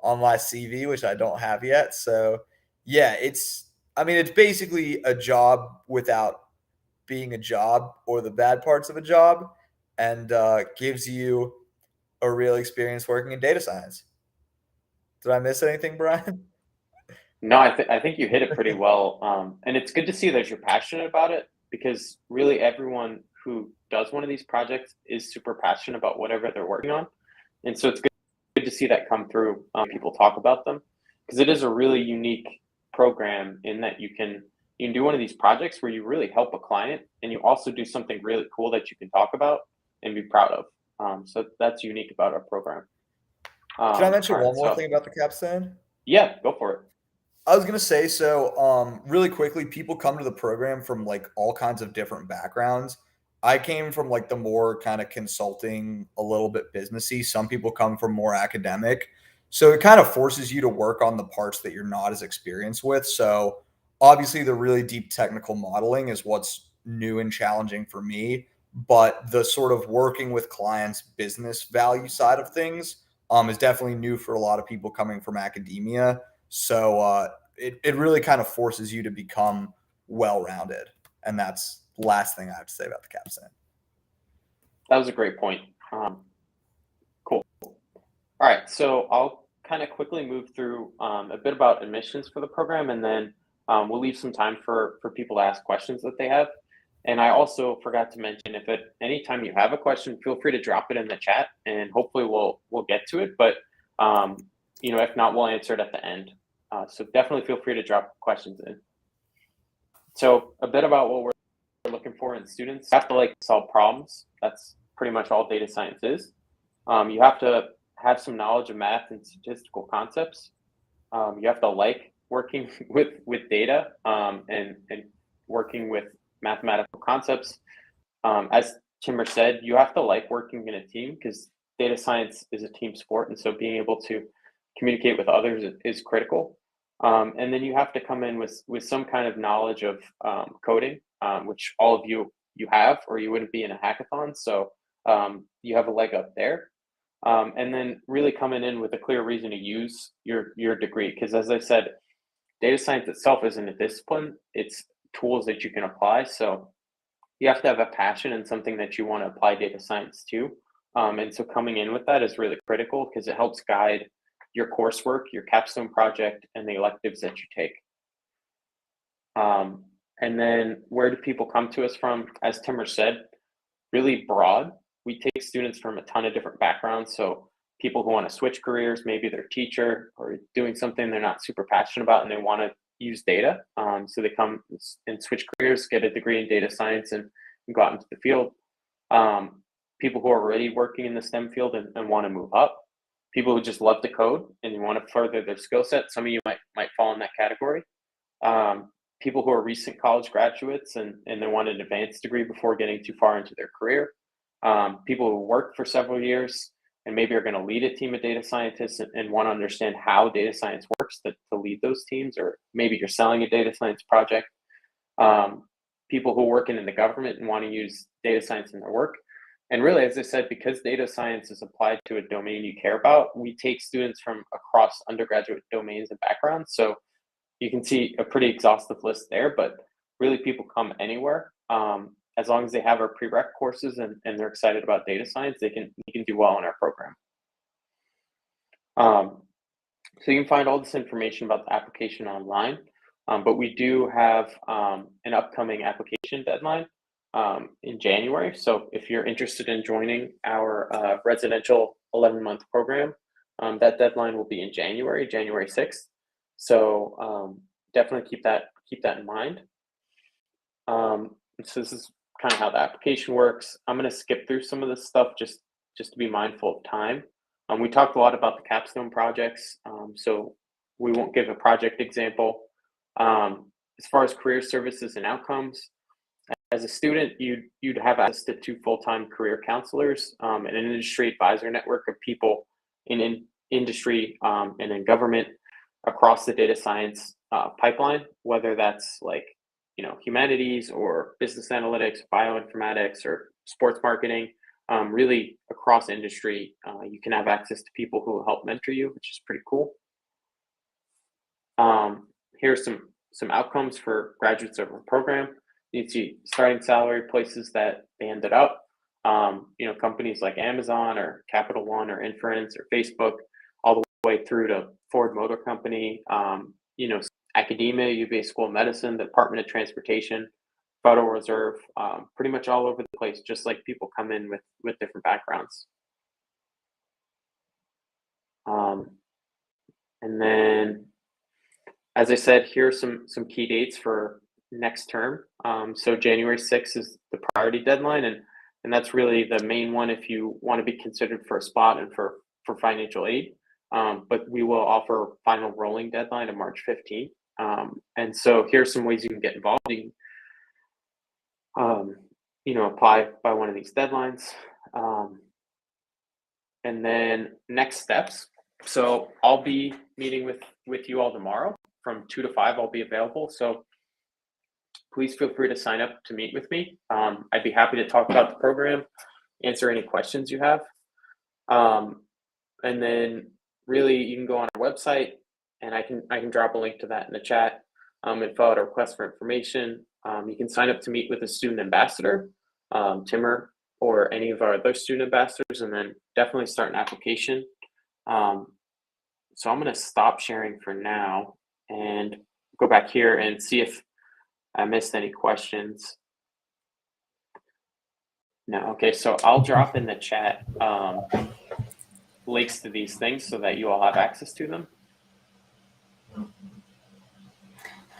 CV, which I don't have yet. So yeah, it's basically a job without being a job or the bad parts of a job, and gives you a real experience working in data science. Did I miss anything, Brian? No, I think you hit it pretty well. And it's good to see that you're passionate about it, because really everyone who does one of these projects is super passionate about whatever they're working on. And so it's good to see that come through. People talk about them, because it is a really unique program in that you can do one of these projects where you really help a client, and you also do something really cool that you can talk about and be proud of. So that's unique about our program. Can I mention all right, one more so thing about the capstone? yeah, go for it. I was gonna say, so really quickly, people come to the program from like all kinds of different backgrounds. I came from like the more kind of consulting, a little bit businessy. Some people come from more academic. So it kind of forces you to work on the parts that you're not as experienced with. So obviously the really deep technical modeling is what's new and challenging for me. But the sort of working with clients business value side of things is definitely new for a lot of people coming from academia. So it really kind of forces you to become well-rounded. And that's the last thing I have to say about the capstone. That was a great point. Cool. All right, so I'll kind of quickly move through a bit about admissions for the program, and then we'll leave some time for people to ask questions that they have. And I also forgot to mention, if at any time you have a question, feel free to drop it in the chat, and hopefully we'll get to it. But you know, if not, we'll answer it at the end. So definitely feel free to drop questions in. So a bit about what we're looking for in students. You have to like solve problems. That's pretty much all data science is. You have to have some knowledge of math and statistical concepts. You have to like working with data and working with mathematical concepts. As Timur said, you have to like working in a team, because data science is a team sport. And so being able to communicate with others is critical. And then you have to come in with some kind of knowledge of coding, which all of you have, or you wouldn't be in a hackathon. So you have a leg up there. And then really coming in with a clear reason to use your degree. Because as I said, data science itself isn't a discipline, it's tools that you can apply. So you have to have a passion and something that you want to apply data science to. And so coming in with that is really critical because it helps guide your coursework, your capstone project, and the electives that you take. And then where do people come to us from? As Timur said, really broad. We take students from a ton of different backgrounds. So people who want to switch careers, maybe they're a teacher or doing something they're not super passionate about and they want to use data. So they come and switch careers, get a degree in data science and go out into the field. People who are already working in the STEM field and want to move up. People who just love to code and want to further their skill set. Some of you might fall in that category. People who are recent college graduates and they want an advanced degree before getting too far into their career. People who work for several years and maybe are going to lead a team of data scientists and want to understand how data science works to lead those teams, or maybe you're selling a data science project. People who are working in the government and want to use data science in their work. And really, as I said, because data science is applied to a domain you care about, we take students from across undergraduate domains and backgrounds. So you can see a pretty exhaustive list there, but really people come anywhere. As long as they have our prereq courses and they're excited about data science, they can do well in our program. So you can find all this information about the application online, but we do have an upcoming application deadline in January. So if you're interested in joining our residential 11-month program, that deadline will be in January 6th. So definitely keep that in mind. So this is kind of how the application works. I'm going to skip through some of this stuff just to be mindful of time. We talked a lot about the capstone projects, so we won't give a project example. As far as career services and outcomes, as a student, you'd have access to 2 full-time career counselors and an industry advisor network of people in industry and in government across the data science pipeline, whether that's like humanities or business analytics, bioinformatics, or sports marketing. Really across industry, you can have access to people who will help mentor you, which is pretty cool. Here's some outcomes for graduates of our program. You can see starting salary, places that they ended up. Companies like Amazon or Capital One or Inference or Facebook, all the way through to Ford Motor Company. Academia, UVA School of Medicine, the Department of Transportation, Federal Reserve, pretty much all over the place, just like people come in with different backgrounds. And then, as I said, here are some key dates for next term. So January 6th is the priority deadline, and that's really the main one if you want to be considered for a spot and for financial aid. But we will offer final rolling deadline of March 15th. And so here's some ways you can get involved. You can, apply by one of these deadlines. And then next steps. So I'll be meeting with you all tomorrow from 2 to 5. I'll be available. So please feel free to sign up to meet with me. I'd be happy to talk about the program, answer any questions you have. And then really you can go on our website and I can drop a link to that in the chat and fill out a request for information. You can sign up to meet with a student ambassador, Timur, or any of our other student ambassadors, and then definitely start an application. So I'm going to stop sharing for now and go back here and see if I missed any questions. No, okay, so I'll drop in the chat links to these things so that you all have access to them.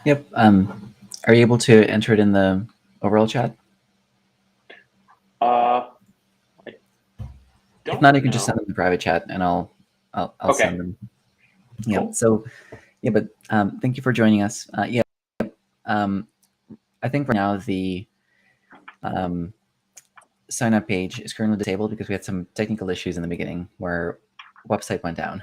Yep. Are you able to enter it in the overall chat? If not, you can just send them in the private chat, and I'll okay. Send them. Yeah. Cool. So, yeah, but thank you for joining us. Yeah. I think for now the sign up page is currently disabled because we had some technical issues in the beginning where website went down.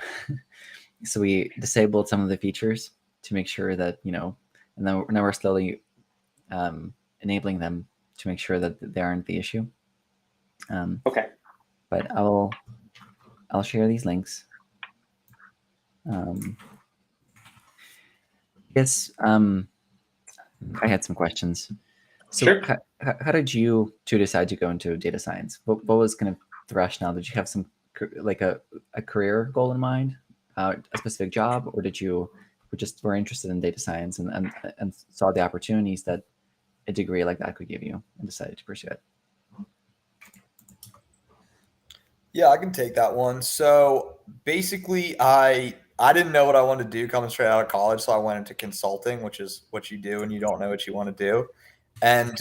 So we disabled some of the features to make sure that, you know, and then now we're slowly enabling them to make sure that they aren't the issue. Okay. But I'll share these links. Yes, I had some questions. So Sure. how did you two decide to go into data science? What was kind of the rationale? Did you have some like a career goal in mind, a specific job, or did you just were interested in data science and saw the opportunities that a degree like that could give you and decided to pursue it? Yeah, I can take that one. So basically, I didn't know what I wanted to do coming straight out of college, so I went into consulting, which is what you do when you don't know what you want to do. And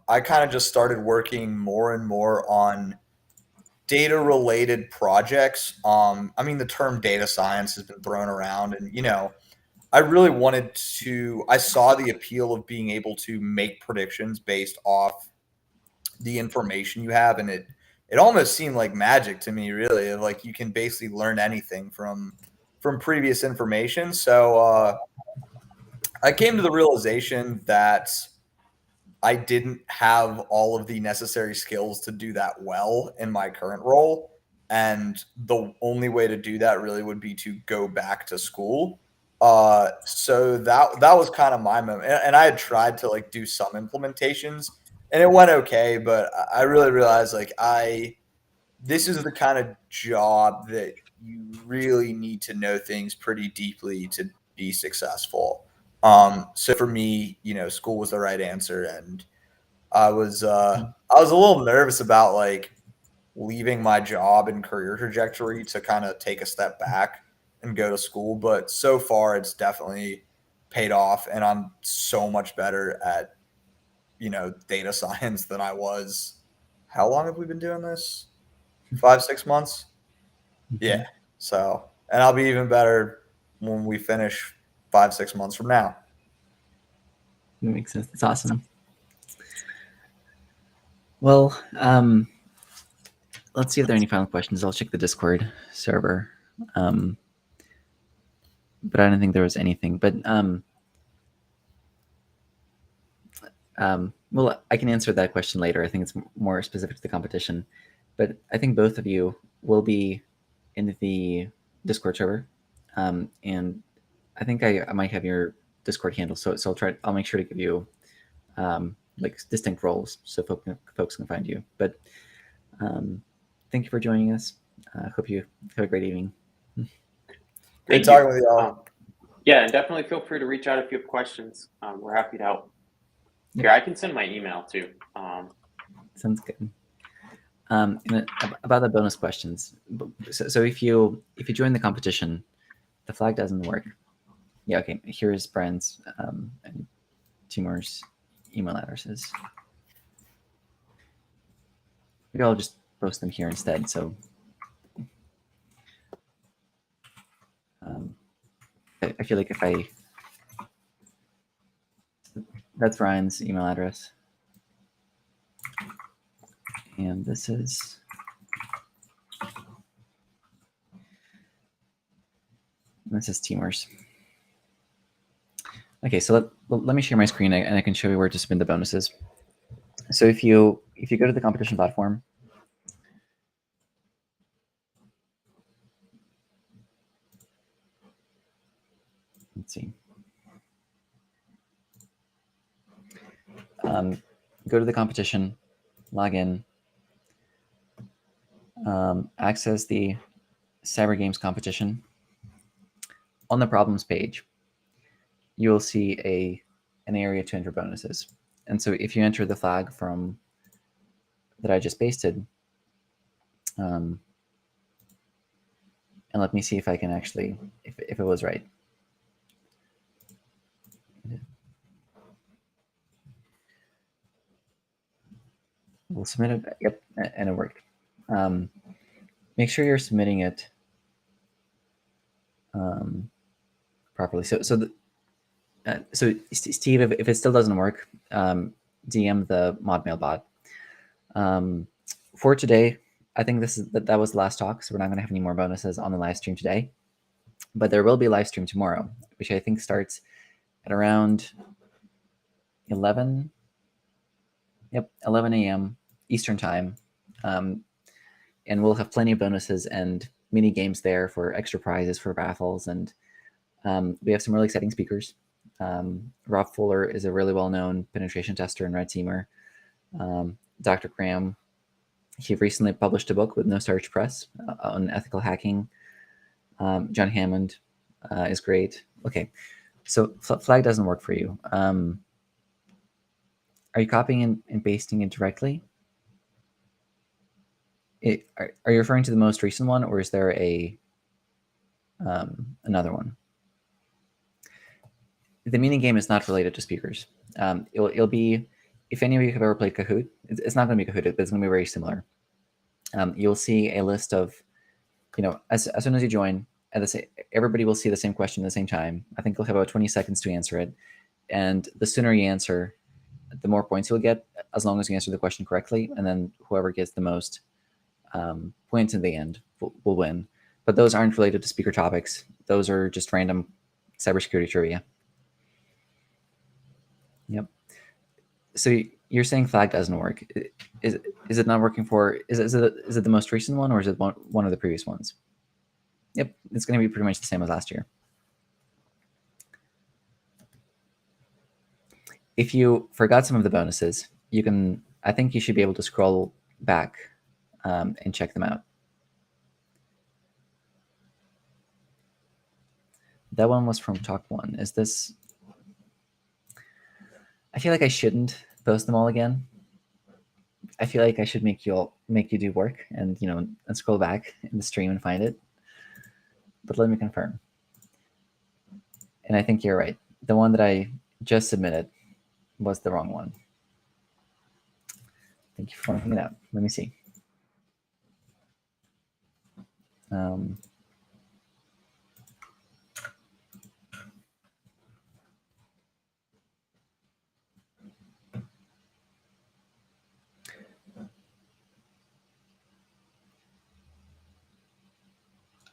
I kind of just started working more and more on data related projects. I mean, the term data science has been thrown around, and you know, I really wanted to. I saw the appeal of being able to make predictions based off the information you have, and it almost seemed like magic to me, really. Like you can basically learn anything from previous information. So I came to the realization that I didn't have all of the necessary skills to do that well in my current role. And the only way to do that really would be to go back to school. So that was kind of my moment. And I had tried to like do some implementations and it went okay, but I really realized like this is the kind of job that you really need to know things pretty deeply to be successful. So for me, you know, school was the right answer, and I was a little nervous about like leaving my job and career trajectory to kind of take a step back and go to school, but so far it's definitely paid off, and I'm so much better at, you know, data science than I was. How long have we been doing this? 5-6 months. Yeah. So, and I'll be even better when we finish 5-6 months from now. That makes sense. It's awesome. Well, let's see if there are any final questions. I'll check the Discord server. But I don't think there was anything. But well, I can answer that question later. I think it's more specific to the competition. But I think both of you will be in the Discord server, and I think I might have your Discord handle. So I'll make sure to give you like distinct roles so folks can find you. But thank you for joining us. I hope you have a great evening. Good talking with you all. Yeah, and definitely feel free to reach out if you have questions. We're happy to help. Here, I can send my email too. Sounds good. And about the bonus questions. So if you join the competition, the flag doesn't work. Yeah, okay. Here's Brian's and Timur's email addresses. Maybe I'll just post them here instead. So I feel like if that's Ryan's email address. And this is Timur's. Okay, so let me share my screen and I can show you where to spin the bonuses. So if you go to the competition platform, let's see. Go to the competition, log in, access the CyberGames competition. On the problems page, you will see an area to enter bonuses. And so if you enter the flag from that I just pasted, and let me see if I can actually, if it was right. We'll submit it. Yep, and it worked. Make sure you're submitting it properly. So Steve, if it still doesn't work, DM the ModMail bot. For today, I think that was the last talk, so we're not going to have any more bonuses on the live stream today. But there will be a live stream tomorrow, which I think starts at around 11 a.m. Eastern time. And we'll have plenty of bonuses and mini games there for extra prizes for raffles. And we have some really exciting speakers. Rob Fuller is a really well-known penetration tester and red teamer. Dr. Graham, he recently published a book with No Starch Press on ethical hacking. John Hammond is great. Okay, so flag doesn't work for you. Are you copying and pasting it directly? Are you referring to the most recent one, or is there a another one? The mini game is not related to speakers. It'll be, if any of you have ever played Kahoot, it's not going to be Kahoot, but it's going to be very similar. You'll see a list of, as soon as you join, everybody will see the same question at the same time. I think you'll have about 20 seconds to answer it. And the sooner you answer, the more points you'll get, as long as you answer the question correctly. And then whoever gets the most points in the end will win. But those aren't related to speaker topics. Those are just random cybersecurity trivia. Yep. So you're saying flag doesn't work. Is it not working for, is it the most recent one, or is it one of the previous ones? Yep, it's going to be pretty much the same as last year. If you forgot some of the bonuses, I think you should be able to scroll back and check them out. That one was from Talk 1. Is this? I feel like I shouldn't post them all again. I feel like I should make you do work and and scroll back in the stream and find it. But let me confirm. And I think you're right. The one that I just submitted was the wrong one. Thank you for pointing it out. Let me see.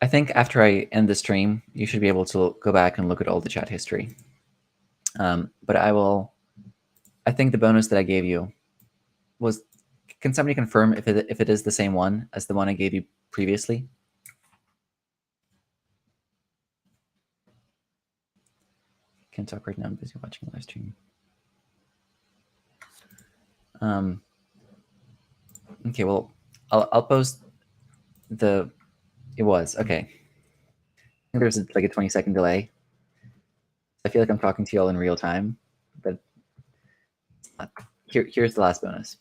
I think after I end the stream, you should be able to go back and look at all the chat history. But I think the bonus that I gave you was, can somebody confirm if it is the same one as the one I gave you previously? Can't talk right now, I'm busy watching a live stream. Okay, well, I'll post it was, okay. I think there's like a 20-second delay. I feel like I'm talking to you all in real time, but here's the last bonus.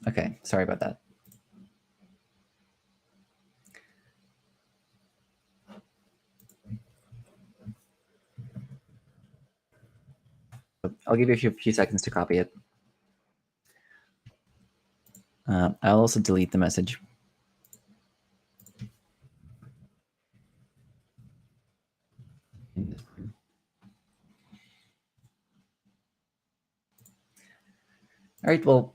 Okay, sorry about that. I'll give you a few seconds to copy it. I'll also delete the message. All right, well,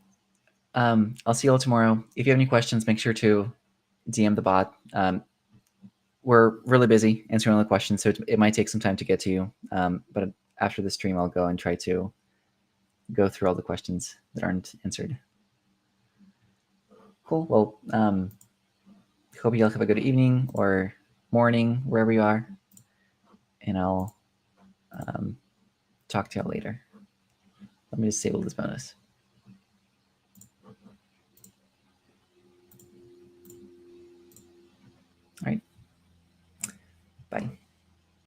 I'll see you all tomorrow. If you have any questions, make sure to DM the bot. We're really busy answering all the questions, so it might take some time to get to you. But after the stream, I'll go and try to go through all the questions that aren't answered. Cool. Well, hope you all have a good evening or morning, wherever you are. And I'll talk to y'all later. Let me disable this bonus. All right. Bye.